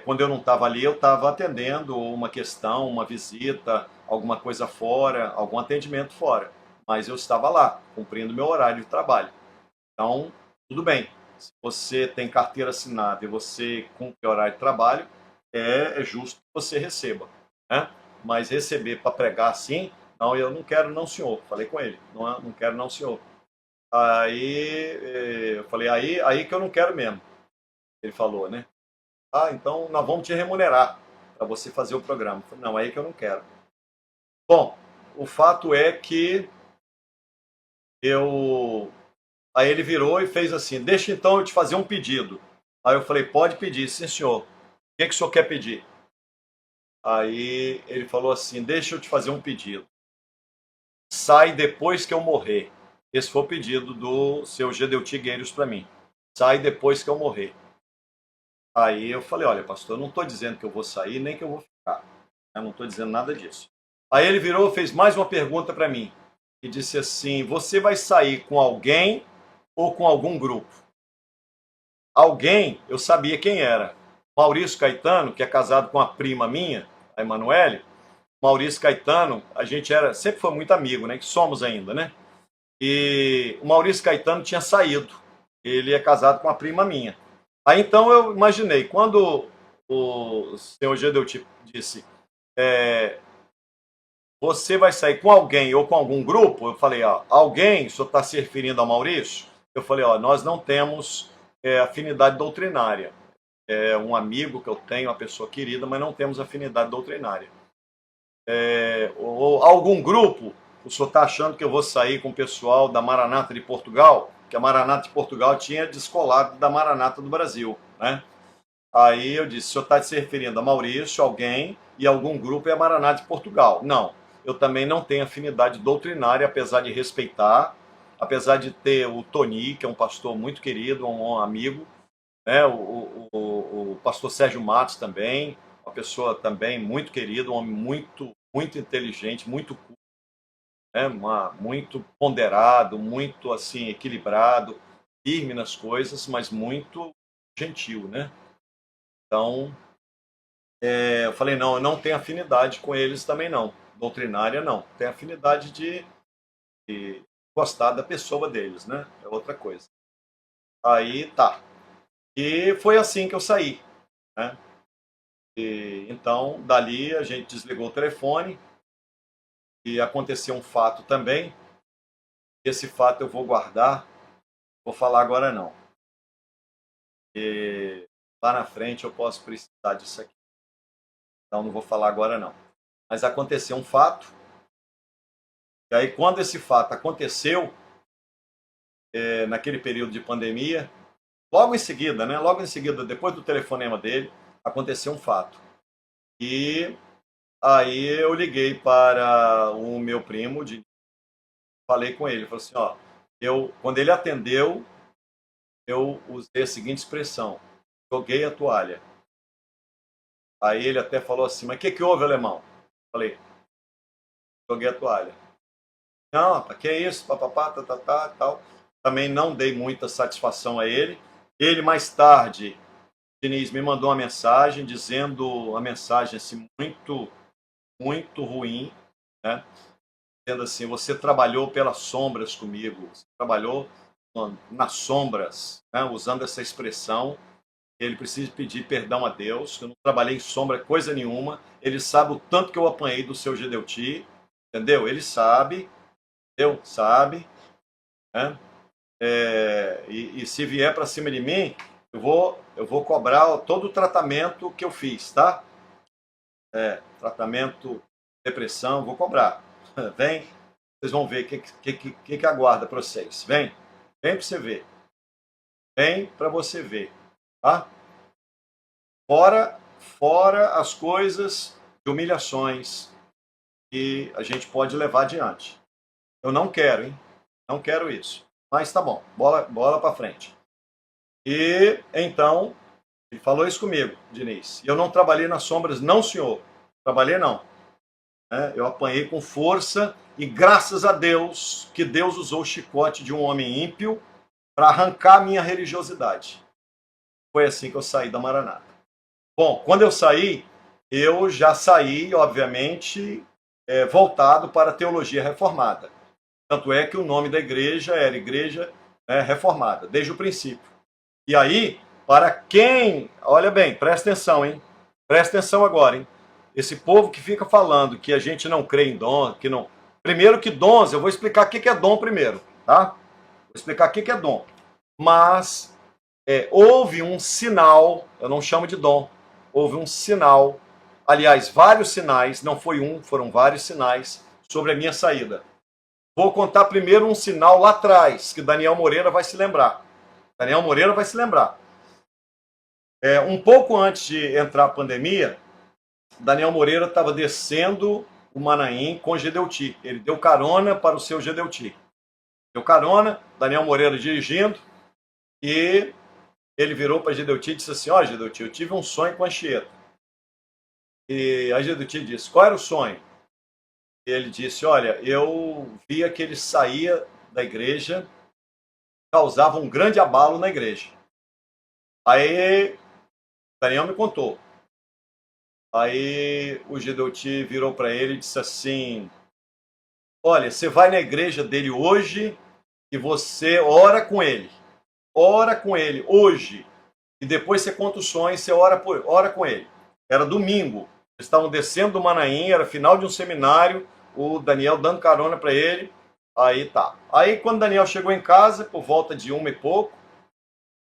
Quando eu não estava ali, eu estava atendendo uma questão, uma visita, alguma coisa fora, algum atendimento fora. Mas eu estava lá, cumprindo meu horário de trabalho. Então, tudo bem. Se você tem carteira assinada e você cumpre horário de trabalho, é justo que você receba, né? Mas receber para pregar assim, não, eu não quero não, senhor. Falei com ele, não quero não, senhor. Aí eu falei, aí que eu não quero mesmo. Ele falou, né? Então nós vamos te remunerar para você fazer o programa. Eu falei, não, aí que eu não quero. Bom, o fato é que aí ele virou e fez assim, deixa então eu te fazer um pedido. Aí eu falei, pode pedir, sim senhor. O que o senhor quer pedir? Aí ele falou assim, deixa eu te fazer um pedido. Sai depois que eu morrer. Esse foi o pedido do seu Gedeuti Gueiros para mim. Sai depois que eu morrer. Aí eu falei, olha pastor, eu não estou dizendo que eu vou sair, nem que eu vou ficar. Eu não estou dizendo nada disso. Aí ele virou e fez mais uma pergunta para mim. E disse assim, você vai sair com alguém ou com algum grupo? Alguém, eu sabia quem era. Maurício Caetano, que é casado com a prima minha, a Emanuele. Maurício Caetano, a gente sempre foi muito amigo, né? Que somos ainda, né? E o Maurício Caetano tinha saído. Ele é casado com a prima minha. Aí então eu imaginei, quando o senhor Gedeuti disse, você vai sair com alguém ou com algum grupo? Eu falei, alguém, o senhor está se referindo ao Maurício? Eu falei, nós não temos afinidade doutrinária. É um amigo que eu tenho, uma pessoa querida, mas não temos afinidade doutrinária. Ou algum grupo, o senhor está achando que eu vou sair com o pessoal da Maranata de Portugal? que a Maranata de Portugal tinha descolado da Maranata do Brasil, né? Aí eu disse, o senhor está se referindo a Maurício, alguém e algum grupo é a Maranata de Portugal. Não, eu também não tenho afinidade doutrinária, apesar de respeitar, apesar de ter o Tony, que é um pastor muito querido, um amigo, né? O pastor Sérgio Matos também, uma pessoa também muito querida, um homem muito inteligente, muito culto, né? Muito ponderado, muito assim equilibrado, firme nas coisas, mas muito gentil, né? Então, eu falei, não, eu não tenho afinidade com eles também não. Doutrinária, não. Tenho afinidade de gostar da pessoa deles, né? É outra coisa. Aí, tá. E foi assim que eu saí, né? Então, dali a gente desligou o telefone e aconteceu um fato também. Esse fato eu vou guardar, vou falar agora não. E lá na frente eu posso precisar disso aqui. Então, não vou falar agora não. Mas aconteceu um fato. E aí, quando esse fato aconteceu, naquele período de pandemia, logo em seguida, né? Logo em seguida, depois do telefonema dele, aconteceu um fato. E aí eu liguei para o meu primo, falei com ele, falei assim, ó, quando ele atendeu, eu usei a seguinte expressão, joguei a toalha. Aí ele até falou assim, mas o que houve, alemão? Falei, joguei a toalha. Não, que é isso, papapá, tal. Também não dei muita satisfação a ele. Ele, mais tarde, Diniz, me mandou uma mensagem, dizendo uma mensagem assim, muito ruim, né? Dizendo assim, você trabalhou pelas sombras comigo, você trabalhou nas sombras, né? Usando essa expressão. Ele precisa pedir perdão a Deus, que eu não trabalhei em sombra coisa nenhuma. Ele sabe o tanto que eu apanhei do seu Gedeuti, entendeu? Ele sabe, entendeu? Sabe, né? E se vier para cima de mim, eu vou cobrar todo o tratamento que eu fiz, tá? Tratamento, depressão, vou cobrar. Vem, vocês vão ver o que aguarda para vocês. Vem para você ver. Vem para você ver, tá? Fora as coisas de humilhações que a gente pode levar adiante. Eu não quero, hein? Não quero isso. Mas tá bom, bola para frente. E então, ele falou isso comigo, Diniz. Eu não trabalhei nas sombras, não, senhor. Trabalhei não. Eu apanhei com força e graças a Deus que Deus usou o chicote de um homem ímpio para arrancar a minha religiosidade. Foi assim que eu saí da Maranata. Bom, quando eu saí, eu já saí, obviamente, voltado para a teologia reformada. Tanto é que o nome da igreja era Igreja Reformada, desde o princípio. E aí, para quem... Olha bem, presta atenção, hein? Presta atenção agora, hein? Esse povo que fica falando que a gente não crê em dom, que não... Primeiro que dons, eu vou explicar o que é dom primeiro, tá? Vou explicar o que é dom. Mas houve um sinal, eu não chamo de dom, houve um sinal, aliás, vários sinais, não foi um, foram vários sinais sobre a minha saída. Vou contar primeiro um sinal lá atrás, que Daniel Moreira vai se lembrar. Daniel Moreira vai se lembrar. Um pouco antes de entrar a pandemia, Daniel Moreira estava descendo o Manaim com Gedeuti. Ele deu carona para o seu Gedeuti. Deu carona, Daniel Moreira dirigindo, e ele virou para Gedeuti e disse assim, ó, Gedeuti, eu tive um sonho com a Anchieta. E a Gedeuti disse, qual era o sonho? Ele disse, olha, eu via que ele saía da igreja, causava um grande abalo na igreja. Aí, Daniel me contou. Aí o Gedeuti virou para ele e disse assim, olha, você vai na igreja dele hoje e você ora com ele. Ora com ele hoje. E depois você conta o sonho e você ora com ele. Era domingo. Eles estavam descendo do Manaim, era final de um seminário, o Daniel dando carona para ele. Aí tá. Aí quando Daniel chegou em casa, por volta de 1 e pouco,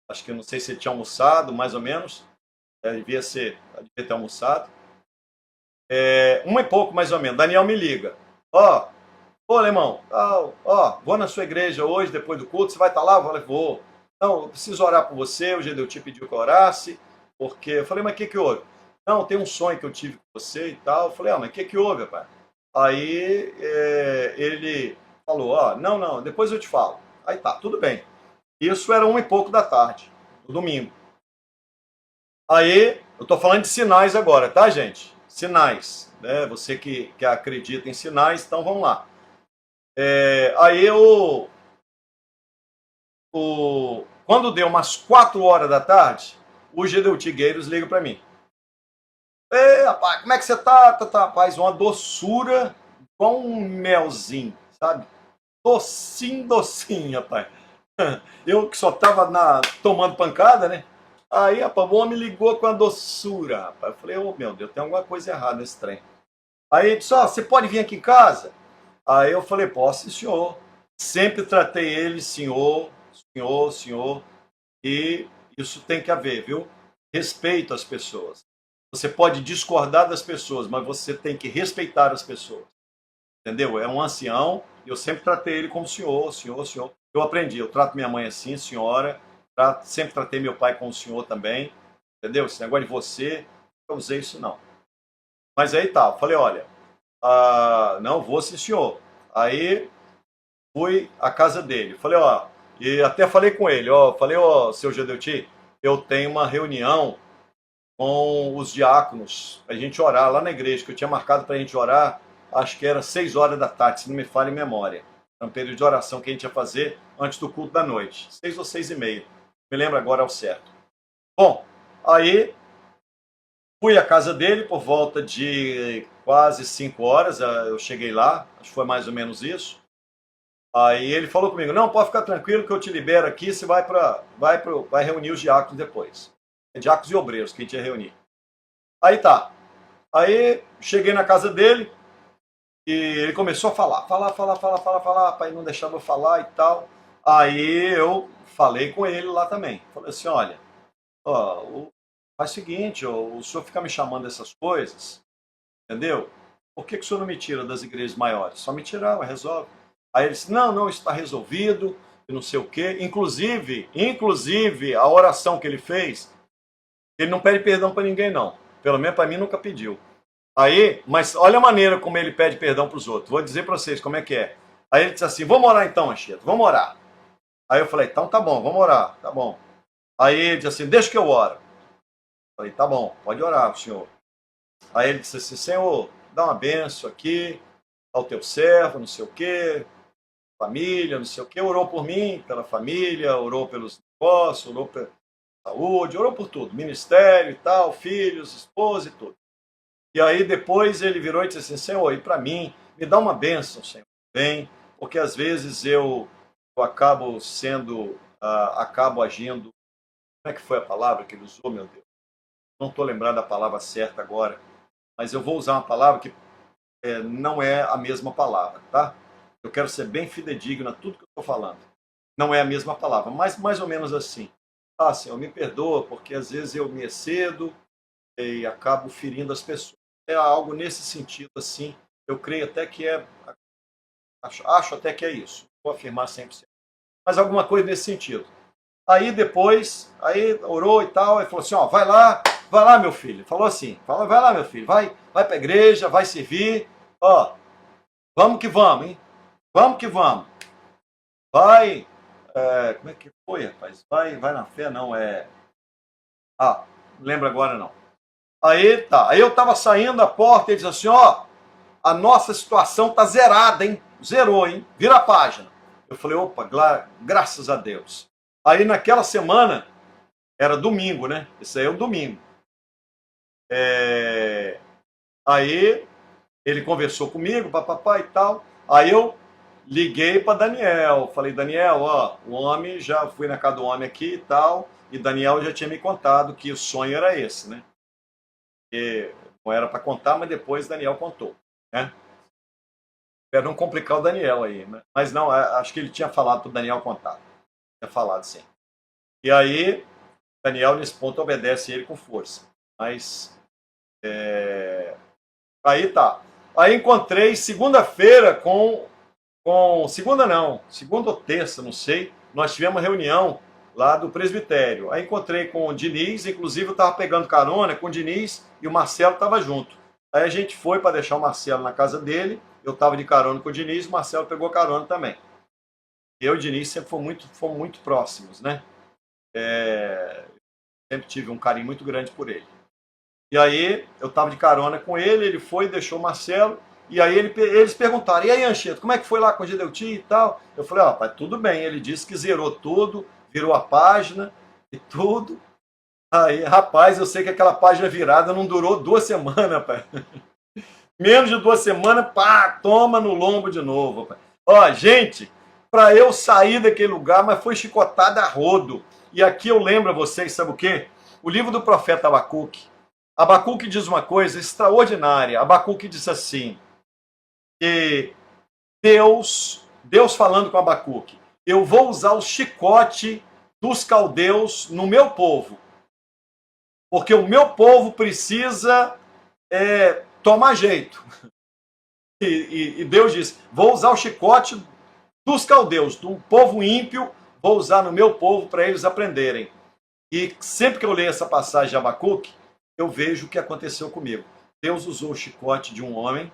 acho que não sei se ele tinha almoçado, mais ou menos. Devia ter almoçado. 1 e pouco, mais ou menos. Daniel me liga. Ó, Ô, alemão, ó, vou na sua igreja hoje, depois do culto, você vai estar lá? Eu falei, vou. Não, eu preciso orar por você, o Gedeuti pediu que eu orasse, porque... Eu falei, mas o que que houve? Não, tem um sonho que eu tive com você e tal. Eu falei, mas o que que houve, rapaz? Aí ele falou, não, depois eu te falo. Aí tá, tudo bem. Isso era 1 e pouco da tarde, no domingo. Aí, eu tô falando de sinais agora, tá, gente? Sinais, né? Você que acredita em sinais, então vamos lá. Aí quando deu umas 4 horas da tarde, o Gedeuti Gueiros liga para mim. Ei, rapaz, como é que você tá? Rapaz, uma doçura com um melzinho, sabe? Docinho, docinho, rapaz. Eu que só tava tomando pancada, né? Aí, rapaz, o homem ligou com a doçura, rapaz. Eu falei, ô meu Deus, tem alguma coisa errada nesse trem. Aí ele disse, você pode vir aqui em casa? Aí eu falei, posso, sim, senhor. Sempre tratei ele, senhor, senhor, senhor. E isso tem que haver, viu? Respeito às pessoas. Você pode discordar das pessoas, mas você tem que respeitar as pessoas. Entendeu? É um ancião, e eu sempre tratei ele como senhor, senhor, senhor. Eu aprendi, eu trato minha mãe assim, senhora. Sempre tratei meu pai como senhor também. Entendeu? Esse negócio de você, eu usei isso não. Mas aí tá, eu falei, olha, não vou sim, senhor. Aí fui à casa dele. Falei, e até falei com ele, falei, seu Gedeuti, eu tenho uma reunião com os diáconos, pra gente orar lá na igreja, que eu tinha marcado pra gente orar, acho que era 6 horas da tarde, se não me falha a memória. Era um período de oração que a gente ia fazer antes do culto da noite, 6 ou 6h30. Me lembro agora ao certo. Bom, aí fui à casa dele por volta de quase 5 horas, eu cheguei lá, acho que foi mais ou menos isso. Aí ele falou comigo, não, pode ficar tranquilo que eu te libero aqui, você vai reunir os diáconos depois. Diáconos e obreiros que a gente ia reunir. Aí tá. Aí cheguei na casa dele e ele começou a falar, pai, não deixava eu falar e tal. Aí eu falei com ele lá também. Falei assim, olha, faz o seguinte, o senhor fica me chamando dessas coisas, entendeu? Por que o senhor não me tira das igrejas maiores? Só me tirar, resolve. Aí ele disse, não, está resolvido, e não sei o quê. Inclusive, a oração que ele fez, ele não pede perdão para ninguém, não. Pelo menos para mim nunca pediu. Aí, mas olha a maneira como ele pede perdão para os outros. Vou dizer para vocês como é que é. Aí ele disse assim, vamos orar então, Anchieta, vamos orar. Aí eu falei, então tá bom, vamos orar, tá bom. Aí ele disse assim, deixa que eu oro. Eu falei, tá bom, pode orar, senhor. Aí ele disse assim, Senhor, dá uma benção aqui ao teu servo, não sei o quê, família, não sei o quê. Orou por mim, pela família, orou pelos negócios, orou pela saúde, orou por tudo, ministério e tal, filhos, esposa e tudo. E aí depois ele virou e disse assim, Senhor, e para mim, me dá uma bênção, Senhor, bem, porque às vezes eu acabo acabo agindo, como é que foi a palavra que ele usou, meu Deus? Não estou lembrando da palavra certa agora, mas eu vou usar uma palavra que não é a mesma palavra, tá? Eu quero ser bem fidedigno a tudo que eu estou falando. Não é a mesma palavra, mas mais ou menos assim. Senhor, me perdoa, porque às vezes eu me excedo e acabo ferindo as pessoas. É algo nesse sentido, assim. Eu creio até que acho até que é isso. Vou afirmar 100%. Mas alguma coisa nesse sentido. Aí depois, aí orou e tal, aí falou assim, vai lá, meu filho. Falou assim, vai lá, meu filho, vai para a igreja, vai servir, vamos que vamos, hein? Vamos que vamos. Vai, como é que foi, rapaz? Vai na fé, não, não lembro agora não. Aí tá, aí eu tava saindo da porta e ele disse assim, a nossa situação tá zerada, hein? Zerou, hein? Vira a página. Eu falei, opa, graças a Deus. Aí naquela semana, era domingo, né? Esse aí é o domingo. Aí ele conversou comigo, papapá e tal. Aí eu liguei para Daniel. Falei, Daniel, o homem, já fui na casa do homem aqui e tal. E Daniel já tinha me contado que o sonho era esse, né? E não era para contar, mas depois Daniel contou, né? Para não complicar o Daniel aí, né? Mas não, acho que ele tinha falado para o Daniel contar. Tinha falado, sim. E aí, Daniel, nesse ponto, obedece ele com força. Mas, aí tá. Aí encontrei segunda-feira com segunda não, segunda ou terça, não sei, nós tivemos uma reunião lá do presbitério. Aí encontrei com o Diniz, inclusive eu estava pegando carona com o Diniz e o Marcelo estava junto. Aí a gente foi para deixar o Marcelo na casa dele, eu estava de carona com o Diniz, o Marcelo pegou carona também. Eu e o Diniz sempre fomos muito próximos, né? Sempre tive um carinho muito grande por ele. E aí eu estava de carona com ele, ele foi, deixou o Marcelo, e aí eles perguntaram, e aí, Anchieta, como é que foi lá com o Gideuti e tal? Eu falei, ó, pai, tudo bem. Ele disse que zerou tudo, virou a página e tudo. Aí, rapaz, eu sei que aquela página virada não durou 2 semanas, pai. Menos de 2 semanas, pá, toma no lombo de novo, pai. Ó, gente, para eu sair daquele lugar, mas foi chicotada a rodo. E aqui eu lembro a vocês, sabe o quê? O livro do profeta Abacuque. Abacuque diz uma coisa extraordinária. Abacuque diz assim, que Deus falando com Abacuque, eu vou usar o chicote dos caldeus no meu povo, porque o meu povo precisa tomar jeito. E Deus diz, vou usar o chicote dos caldeus, do povo ímpio, vou usar no meu povo para eles aprenderem. E sempre que eu leio essa passagem de Abacuque, eu vejo o que aconteceu comigo. Deus usou o chicote de um homem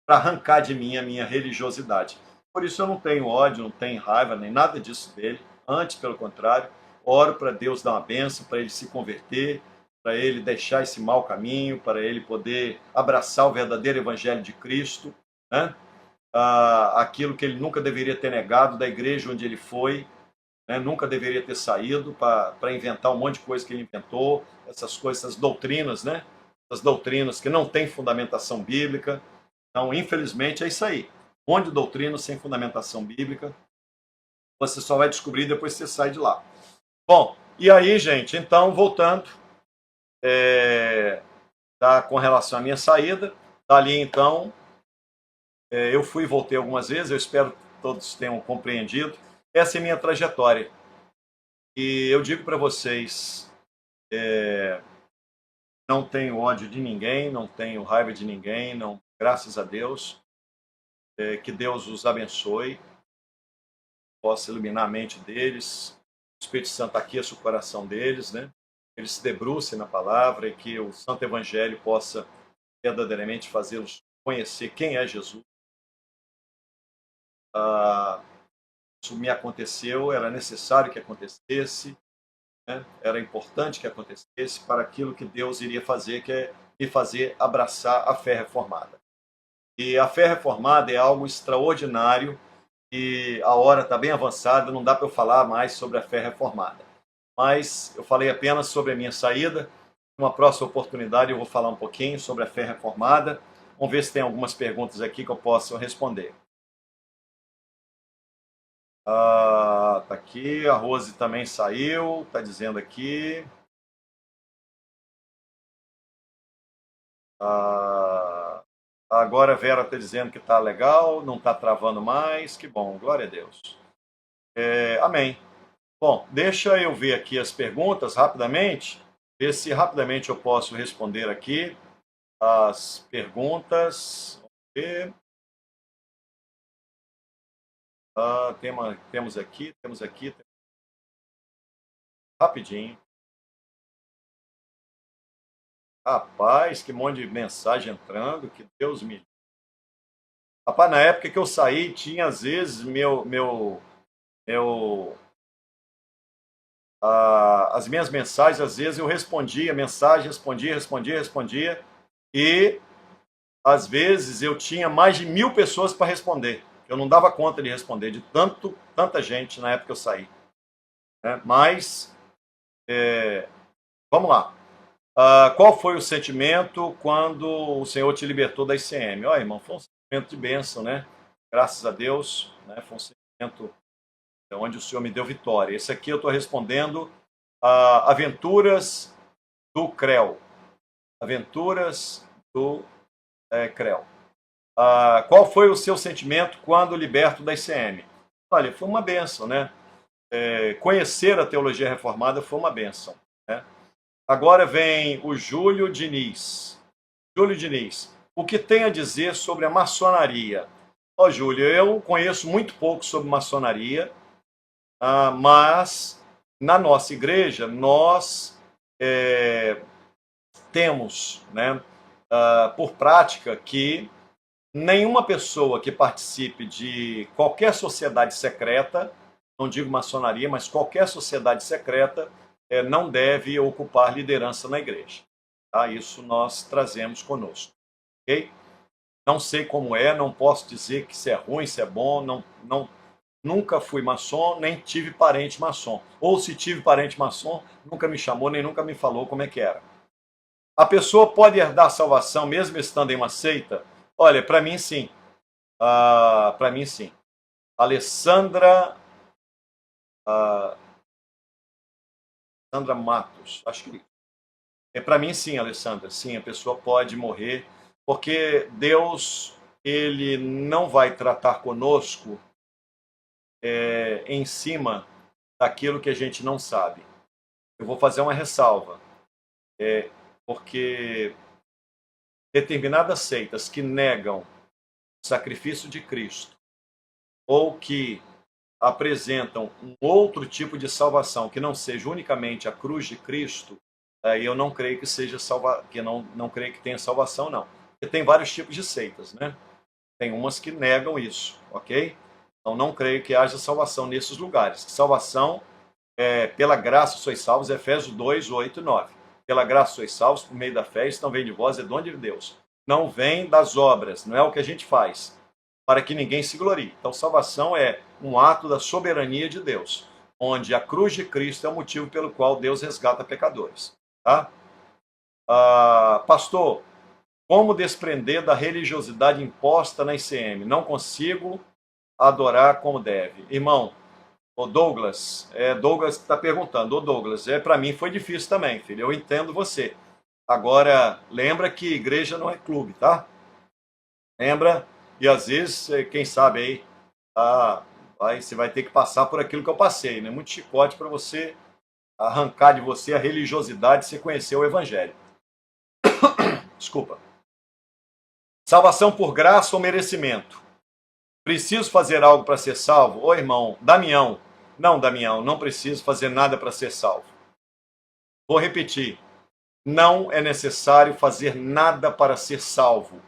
para arrancar de mim a minha religiosidade. Por isso eu não tenho ódio, não tenho raiva, nem nada disso dele. Antes, pelo contrário, oro para Deus dar uma bênção, para ele se converter, para ele deixar esse mau caminho, para ele poder abraçar o verdadeiro evangelho de Cristo, né? Aquilo que ele nunca deveria ter negado da igreja onde ele foi, né? Nunca deveria ter saído para inventar um monte de coisa que ele inventou, essas coisas, essas doutrinas, né? Essas doutrinas que não têm fundamentação bíblica. Então, infelizmente, é isso aí. Um monte de doutrina sem fundamentação bíblica. Você só vai descobrir depois que você sai de lá. Bom, e aí, gente, então, voltando, com relação à minha saída, dali, então, eu fui e voltei algumas vezes, eu espero que todos tenham compreendido. Essa é a minha trajetória. E eu digo para vocês, não tenho ódio de ninguém, não tenho raiva de ninguém, não, graças a Deus. Que Deus os abençoe, possa iluminar a mente deles, o Espírito Santo aqueça o coração deles, né? Eles se debrucem na palavra e que o Santo Evangelho possa verdadeiramente fazê-los conhecer quem é Jesus. Isso me aconteceu, era necessário que acontecesse, né? Era importante que acontecesse para aquilo que Deus iria fazer, que é me fazer abraçar a fé reformada. E a fé reformada é algo extraordinário e a hora está bem avançada, não dá para eu falar mais sobre a fé reformada. Mas eu falei apenas sobre a minha saída. Numa próxima oportunidade eu vou falar um pouquinho sobre a fé reformada. Vamos ver se tem algumas perguntas aqui que eu possa responder. Tá aqui, a Rose também saiu, está dizendo aqui. Agora a Vera está dizendo que está legal, não está travando mais. Que bom, glória a Deus. Amém. Bom, deixa eu ver aqui as perguntas rapidamente, ver se rapidamente eu posso responder aqui as perguntas. Vamos ver. Temos aqui. Rapidinho. Rapaz, que monte de mensagem entrando, que Deus me... Rapaz, na época que eu saí, tinha às vezes as minhas mensagens, às vezes eu respondia mensagem, respondia, e às vezes eu tinha mais de 1000 pessoas para responder. Eu não dava conta de responder, de tanta gente na época que eu saí. Mas, vamos lá. Qual foi o sentimento quando o Senhor te libertou da ICM? Olha, irmão, foi um sentimento de bênção, né? Graças a Deus, né? Foi um sentimento onde o Senhor me deu vitória. Esse aqui eu estou respondendo Aventuras do Creu. Aventuras do Creu. Qual foi o seu sentimento quando liberto da ICM? Olha, foi uma bênção, né? Conhecer a teologia reformada foi uma bênção, né? Agora vem o Júlio Diniz. Júlio Diniz, o que tem a dizer sobre a maçonaria? Ó, Júlio, eu conheço muito pouco sobre maçonaria, mas na nossa igreja nós temos, né, por prática que nenhuma pessoa que participe de qualquer sociedade secreta, não digo maçonaria, mas qualquer sociedade secreta, não deve ocupar liderança na igreja. Tá? Isso nós trazemos conosco. Ok? Não sei como é, não posso dizer que se é ruim, se é bom, nunca fui maçom, nem tive parente maçom. Ou se tive parente maçom, nunca me chamou, nem nunca me falou como é que era. A pessoa pode herdar a salvação mesmo estando em uma seita? Olha, para mim sim. Para mim sim. Alessandra, Sandra Matos, acho que para mim sim, Alessandra. Sim, a pessoa pode morrer, porque Deus ele não vai tratar conosco em cima daquilo que a gente não sabe. Eu vou fazer uma ressalva, porque determinadas seitas que negam o sacrifício de Cristo ou que apresentam um outro tipo de salvação que não seja unicamente a cruz de Cristo, aí eu não creio que seja que não creio que tenha salvação, não. Porque tem vários tipos de seitas, né? Tem umas que negam isso, ok? Então não creio que haja salvação nesses lugares. Salvação pela graça sois salvos, Efésios 2, 8 e 9. Pela graça sois salvos, por meio da fé, isso não vem de vós, é dom de Deus. Não vem das obras, não é o que a gente faz, para que ninguém se glorie. Então salvação é um ato da soberania de Deus, onde a cruz de Cristo é o motivo pelo qual Deus resgata pecadores. Tá? Pastor, como desprender da religiosidade imposta na ICM? Não consigo adorar como deve. Irmão, o Douglas, Douglas está perguntando, Douglas, para mim foi difícil também, filho, eu entendo você. Agora, lembra que igreja não é clube, tá? Lembra? E às vezes, quem sabe aí, você vai ter que passar por aquilo que eu passei, né? Muito chicote para você arrancar de você a religiosidade e você conhecer o evangelho. Desculpa. Salvação por graça ou merecimento? Preciso fazer algo para ser salvo? Ô irmão, Damião, não preciso fazer nada para ser salvo. Vou repetir. Não é necessário fazer nada para ser salvo.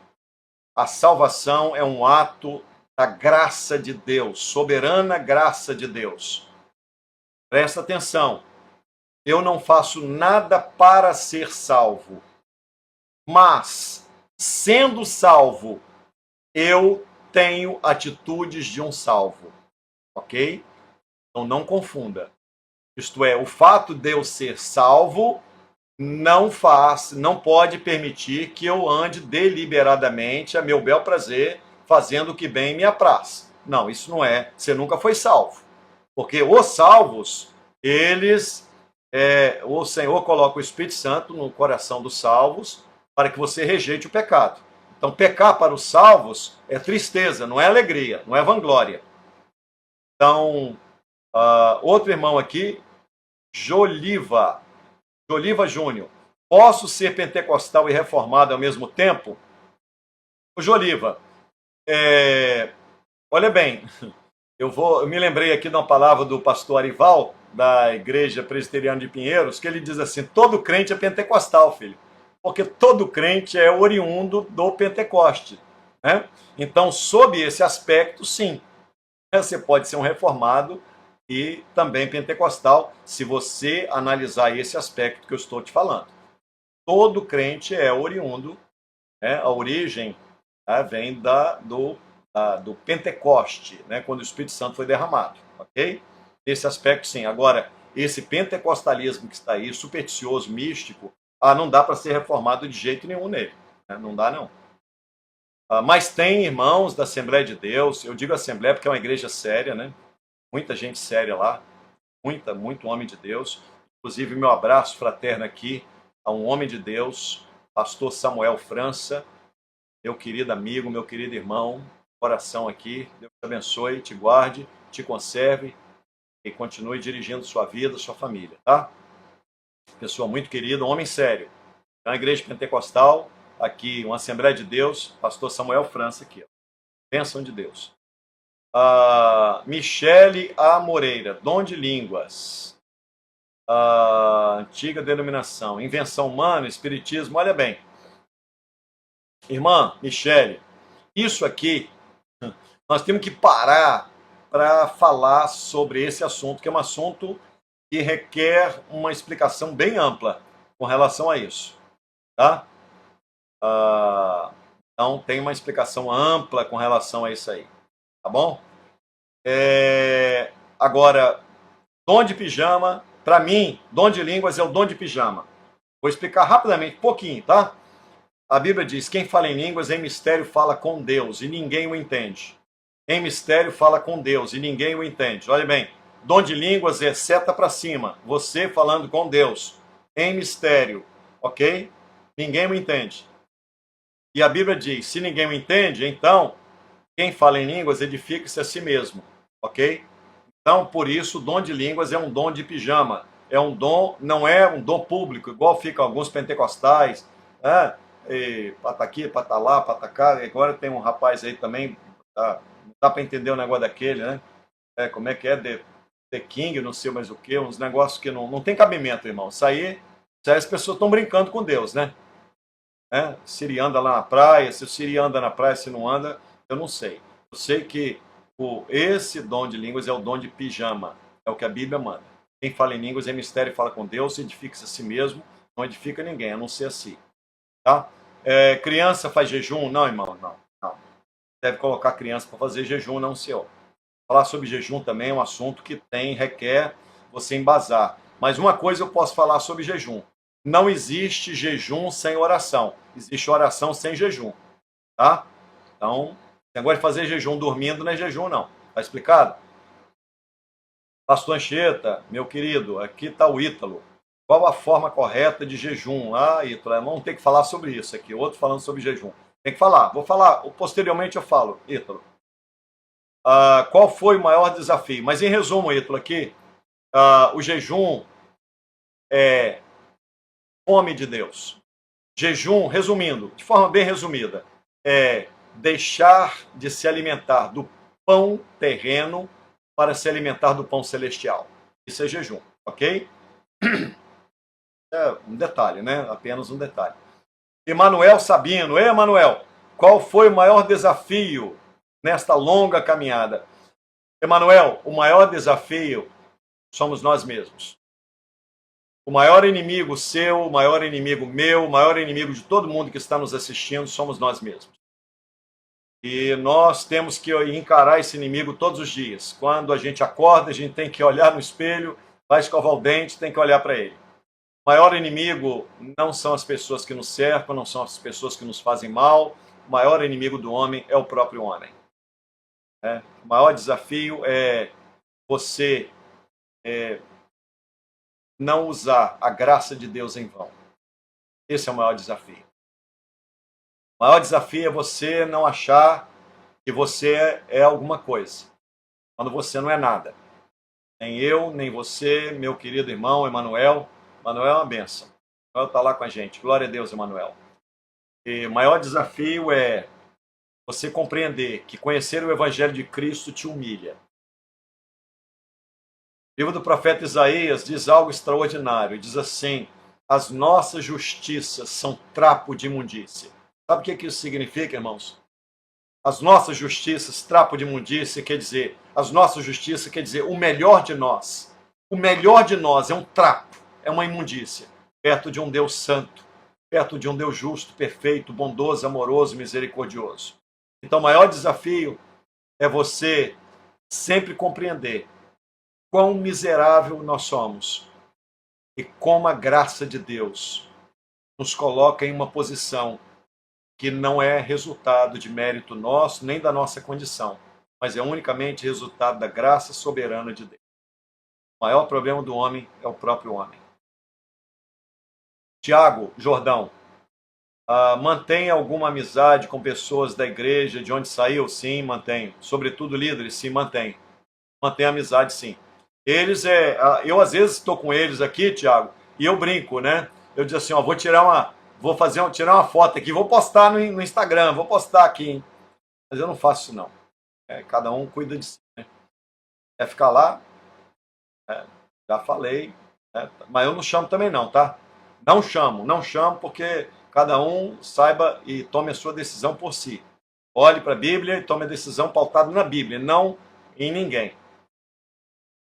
A salvação é um ato da graça de Deus, soberana graça de Deus. Presta atenção. Eu não faço nada para ser salvo. Mas, sendo salvo, eu tenho atitudes de um salvo. Ok? Então não confunda. Isto é, o fato de eu ser salvo não pode permitir que eu ande deliberadamente a meu bel prazer, fazendo o que bem me apraz. Não, isso não é. Você nunca foi salvo. Porque os salvos, o Senhor coloca o Espírito Santo no coração dos salvos para que você rejeite o pecado. Então, pecar para os salvos é tristeza, não é alegria, não é vanglória. Então, outro irmão aqui, Joliva Júnior. Posso ser pentecostal e reformado ao mesmo tempo? O Joliva, olha bem, eu me lembrei aqui de uma palavra do pastor Arival, da Igreja Presbiteriana de Pinheiros, que ele diz assim, todo crente é pentecostal, filho. Porque todo crente é oriundo do Pentecoste. Né? Então, sob esse aspecto, sim, você pode ser um reformado e também pentecostal, se você analisar esse aspecto que eu estou te falando. Todo crente é oriundo, né? A origem vem do Pentecoste, né? Quando o Espírito Santo foi derramado, ok? Esse aspecto sim. Agora, esse pentecostalismo que está aí, supersticioso, místico, não dá para ser reformado de jeito nenhum nele, né? Não dá não. Mas tem irmãos da Assembleia de Deus, eu digo Assembleia porque é uma igreja séria, né? Muita gente séria lá, muito homem de Deus. Inclusive, meu abraço fraterno aqui a um homem de Deus, pastor Samuel França, meu querido amigo, meu querido irmão, coração aqui. Deus te abençoe, te guarde, te conserve e continue dirigindo sua vida, sua família, tá? Pessoa muito querida, um homem sério. É uma igreja pentecostal, aqui, uma Assembleia de Deus, pastor Samuel França aqui. Bênção de Deus. Michele A. Moreira, dom de línguas. Antiga denominação. Invenção humana, espiritismo, olha bem. Irmã Michele, isso aqui, nós temos que parar para falar sobre esse assunto, que é um assunto que requer uma explicação bem ampla com relação a isso. Tá? Então, tem uma explicação ampla com relação a isso aí. Tá bom? Agora, dom de pijama, para mim, dom de línguas é o dom de pijama. Vou explicar rapidamente, pouquinho, tá? A Bíblia diz, quem fala em línguas, em mistério fala com Deus, e ninguém o entende. Em mistério fala com Deus, e ninguém o entende. Olha bem, dom de línguas é seta para cima, você falando com Deus, em mistério, ok? Ninguém o entende. E a Bíblia diz, se ninguém o entende, então, quem fala em línguas edifica-se a si mesmo, ok? Então, por isso, o dom de línguas é um dom de pijama. É um dom, não é um dom público, igual ficam alguns pentecostais, né? Pata aqui, pata lá, pata cá. Agora tem um rapaz aí também, não dá para entender o negócio daquele, né? Como é que é? The King, não sei mais o que, uns negócios que não tem cabimento, irmão. Isso aí as pessoas estão brincando com Deus, né? Se anda lá na praia, se o Siri anda na praia, se não anda, eu não sei. Eu sei que esse dom de línguas é o dom de pijama, é o que a Bíblia manda. Quem fala em línguas é mistério e fala com Deus, edifica-se a si mesmo, não edifica ninguém, a não ser a si. Tá? Criança faz jejum? Não, irmão, não. Deve colocar criança para fazer jejum, não, senhor. Falar sobre jejum também é um assunto que requer você embasar. Mas uma coisa eu posso falar sobre jejum. Não existe jejum sem oração. Existe oração sem jejum. Tá? Então, negócio de fazer jejum dormindo não é jejum, não. Tá explicado? Pastor Anchieta, meu querido, aqui está o Ítalo. Qual a forma correta de jejum? Ítalo, vamos ter que falar sobre isso aqui. Outro falando sobre jejum. Tem que falar. Vou falar. Posteriormente eu falo, Ítalo. Qual foi o maior desafio? Mas em resumo, Ítalo, aqui, o jejum é fome de Deus. Jejum, resumindo, de forma bem resumida, é deixar de se alimentar do pão terreno para se alimentar do pão celestial. Isso é jejum, ok? É um detalhe, né? Apenas um detalhe. Emanuel Sabino. Ei, Emanuel, qual foi o maior desafio nesta longa caminhada? Emanuel, o maior desafio somos nós mesmos. O maior inimigo seu, o maior inimigo meu, o maior inimigo de todo mundo que está nos assistindo somos nós mesmos. E nós temos que encarar esse inimigo todos os dias. Quando a gente acorda, a gente tem que olhar no espelho, vai escovar o dente, tem que olhar para ele. O maior inimigo não são as pessoas que nos cercam, não são as pessoas que nos fazem mal. O maior inimigo do homem é o próprio homem. O maior desafio é você não usar a graça de Deus em vão. Esse é o maior desafio. O maior desafio é você não achar que você é alguma coisa, quando você não é nada. Nem eu, nem você, meu querido irmão Emanuel. Emanuel é uma bênção. Emanuel está lá com a gente. Glória a Deus, Emanuel. E o maior desafio é você compreender que conhecer o Evangelho de Cristo te humilha. O livro do profeta Isaías diz algo extraordinário. Diz assim, as nossas justiças são trapo de imundícia. Sabe o que isso significa, irmãos? As nossas justiças, trapo de imundícia, quer dizer, as nossas justiças quer dizer o melhor de nós. O melhor de nós é um trapo, é uma imundícia, perto de um Deus santo, perto de um Deus justo, perfeito, bondoso, amoroso, misericordioso. Então, o maior desafio é você sempre compreender quão miserável nós somos e como a graça de Deus nos coloca em uma posição que não é resultado de mérito nosso, nem da nossa condição, mas é unicamente resultado da graça soberana de Deus. O maior problema do homem é o próprio homem. Tiago Jordão, mantém alguma amizade com pessoas da igreja de onde saiu? Sim, mantenho. Sobretudo líderes? Sim, mantenho. Mantenho amizade, sim. Eles, eu às vezes estou com eles aqui, Tiago, e eu brinco, né? Eu digo assim, vou tirar uma foto aqui, vou postar no Instagram, vou postar aqui, hein? Mas eu não faço isso não. Cada um cuida de si, né? Quer ficar lá? É, já falei, né? Mas eu não chamo também não, tá? Não chamo porque cada um saiba e tome a sua decisão por si. Olhe para a Bíblia e tome a decisão pautada na Bíblia, não em ninguém.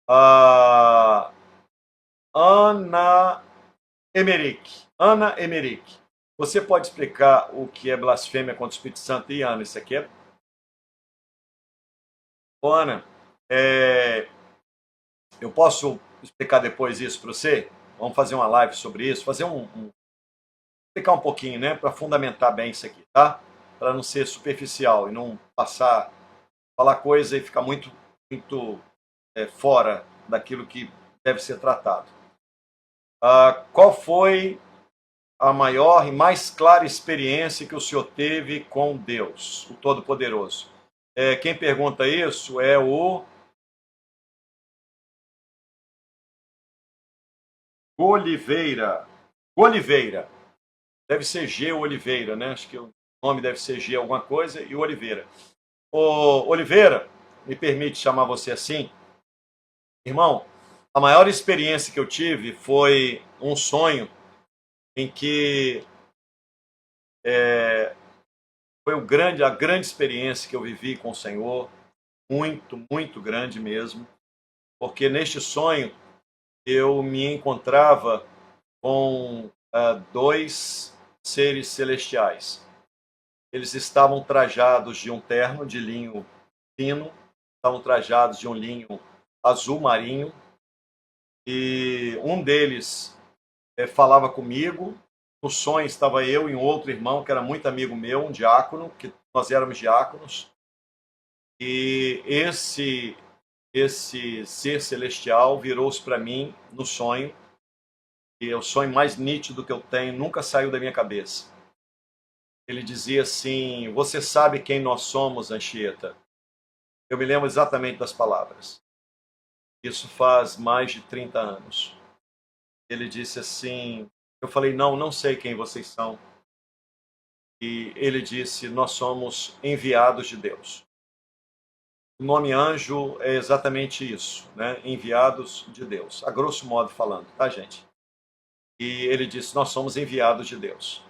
Ah, Ana Emerick. Ana Emerick. Você pode explicar o que é blasfêmia contra o Espírito Santo? E Ana, isso aqui é... Ô, Ana, é, eu posso explicar depois isso para você? Vamos fazer uma live sobre isso, explicar um pouquinho, né, para fundamentar bem isso aqui, tá? Para não ser superficial e não falar coisa e ficar muito fora daquilo que deve ser tratado. Qual foi a maior e mais clara experiência que o senhor teve com Deus, o Todo-Poderoso? Quem pergunta isso é o Oliveira. Oliveira. Deve ser G Oliveira, né? Acho que o nome deve ser G alguma coisa e Oliveira. Ô, Oliveira, me permite chamar você assim? Irmão, a maior experiência que eu tive foi um sonho em que foi a grande experiência que eu vivi com o Senhor, muito grande mesmo, porque neste sonho eu me encontrava com dois seres celestiais. Eles estavam trajados de um terno de linho fino, estavam trajados de um linho azul marinho, e um deles falava comigo. No sonho estava eu e um outro irmão que era muito amigo meu, um diácono, que nós éramos diáconos, e esse ser celestial virou-se para mim no sonho, e é o sonho mais nítido que eu tenho, nunca saiu da minha cabeça. Ele dizia assim: você sabe quem nós somos, Anchieta? Eu me lembro exatamente das palavras. Isso faz mais de 30 anos. Ele disse assim, eu falei, não sei quem vocês são. E ele disse, nós somos enviados de Deus. O nome anjo é exatamente isso, né? Enviados de Deus, a grosso modo falando, tá, gente? E ele disse, nós somos enviados de Deus.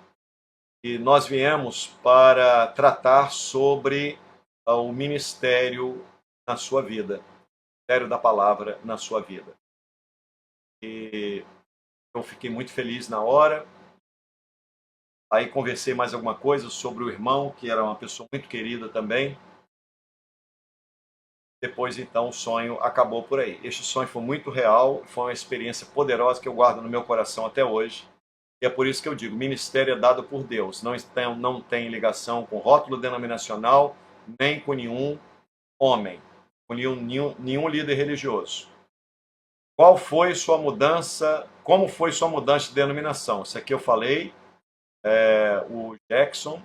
E nós viemos para tratar sobre o ministério na sua vida, o ministério da palavra na sua vida. E eu fiquei muito feliz na hora. Aí conversei mais alguma coisa sobre o irmão, que era uma pessoa muito querida também. Depois, então, o sonho acabou por aí. Este sonho foi muito real, foi uma experiência poderosa que eu guardo no meu coração até hoje. E é por isso que eu digo, ministério é dado por Deus. Não tem ligação com rótulo denominacional, nem com nenhum homem, com nenhum líder religioso. Qual foi sua mudança? Como foi sua mudança de denominação? Isso aqui eu falei. O Jackson,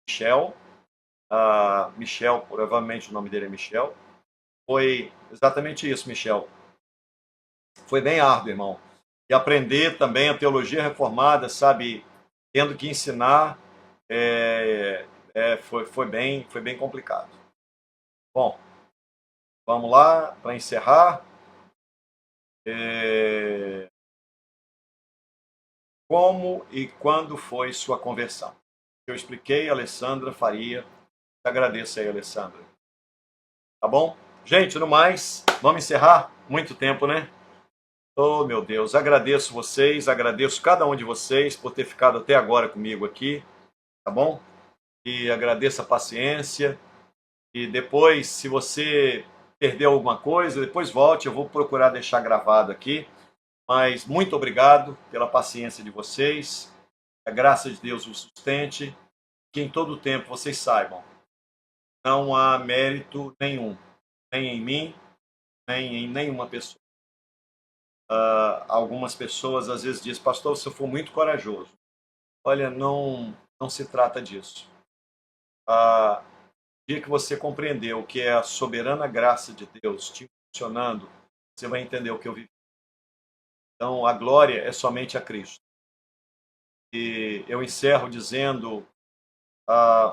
Michel, provavelmente o nome dele é Michel. Foi exatamente isso, Michel. Foi bem árduo, irmão. E aprender também a teologia reformada, sabe, tendo que ensinar, foi bem complicado. Bom, vamos lá, para encerrar. Como e quando foi sua conversão? Eu expliquei, a Alessandra faria. Agradeço aí, Alessandra. Tá bom? Gente, no mais, vamos encerrar? Muito tempo, né? Oh, meu Deus, agradeço vocês, agradeço cada um de vocês por ter ficado até agora comigo aqui, tá bom? E agradeço a paciência. E depois, se você perdeu alguma coisa, depois volte, eu vou procurar deixar gravado aqui. Mas muito obrigado pela paciência de vocês. A graça de Deus os sustente. Que em todo tempo vocês saibam, não há mérito nenhum, nem em mim, nem em nenhuma pessoa. Algumas pessoas às vezes dizem, pastor, você foi muito corajoso. Olha, não se trata disso. O dia que você compreendeu o que é a soberana graça de Deus te funcionando, você vai entender o que eu vivi. Então, a glória é somente a Cristo. E eu encerro dizendo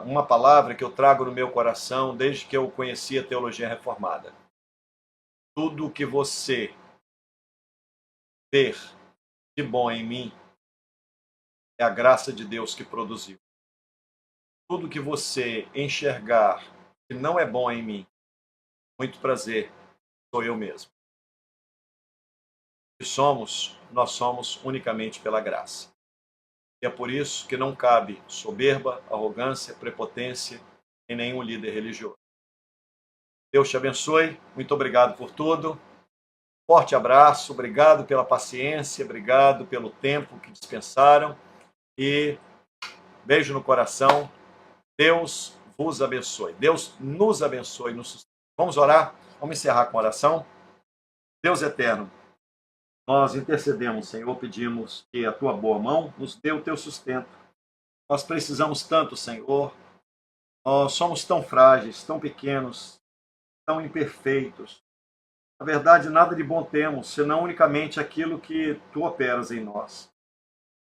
uma palavra que eu trago no meu coração desde que eu conheci a teologia reformada. Tudo que você ver de bom em mim é a graça de Deus que produziu. Tudo que você enxergar que não é bom em mim, muito prazer, sou eu mesmo. E nós somos unicamente pela graça. E é por isso que não cabe soberba, arrogância, prepotência em nenhum líder religioso. Deus te abençoe, muito obrigado por tudo. Forte abraço, obrigado pela paciência, obrigado pelo tempo que dispensaram e beijo no coração. Deus vos abençoe. Deus nos abençoe. Vamos orar? Vamos encerrar com oração? Deus eterno, nós intercedemos, Senhor, pedimos que a tua boa mão nos dê o teu sustento. Nós precisamos tanto, Senhor. Nós somos tão frágeis, tão pequenos, tão imperfeitos. Na verdade, nada de bom temos, senão unicamente aquilo que tu operas em nós.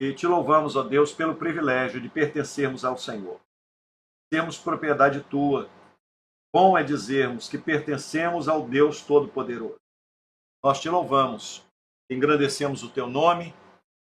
E te louvamos, ó Deus, pelo privilégio de pertencermos ao Senhor. Sermos propriedade tua. Bom é dizermos que pertencemos ao Deus Todo-Poderoso. Nós te louvamos, engrandecemos o teu nome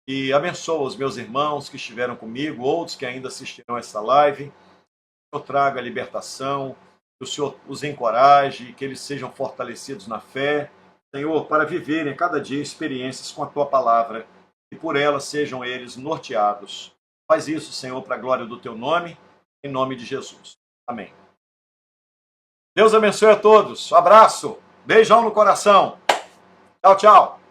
e abençoa os meus irmãos que estiveram comigo, outros que ainda assistirão essa live. Que o Senhor traga a libertação, que o Senhor os encoraje, que eles sejam fortalecidos na fé, Senhor, para viverem a cada dia experiências com a tua palavra e por ela sejam eles norteados. Faz isso, Senhor, para a glória do teu nome, em nome de Jesus. Amém. Deus abençoe a todos. Um abraço. Beijão no coração. Tchau, tchau.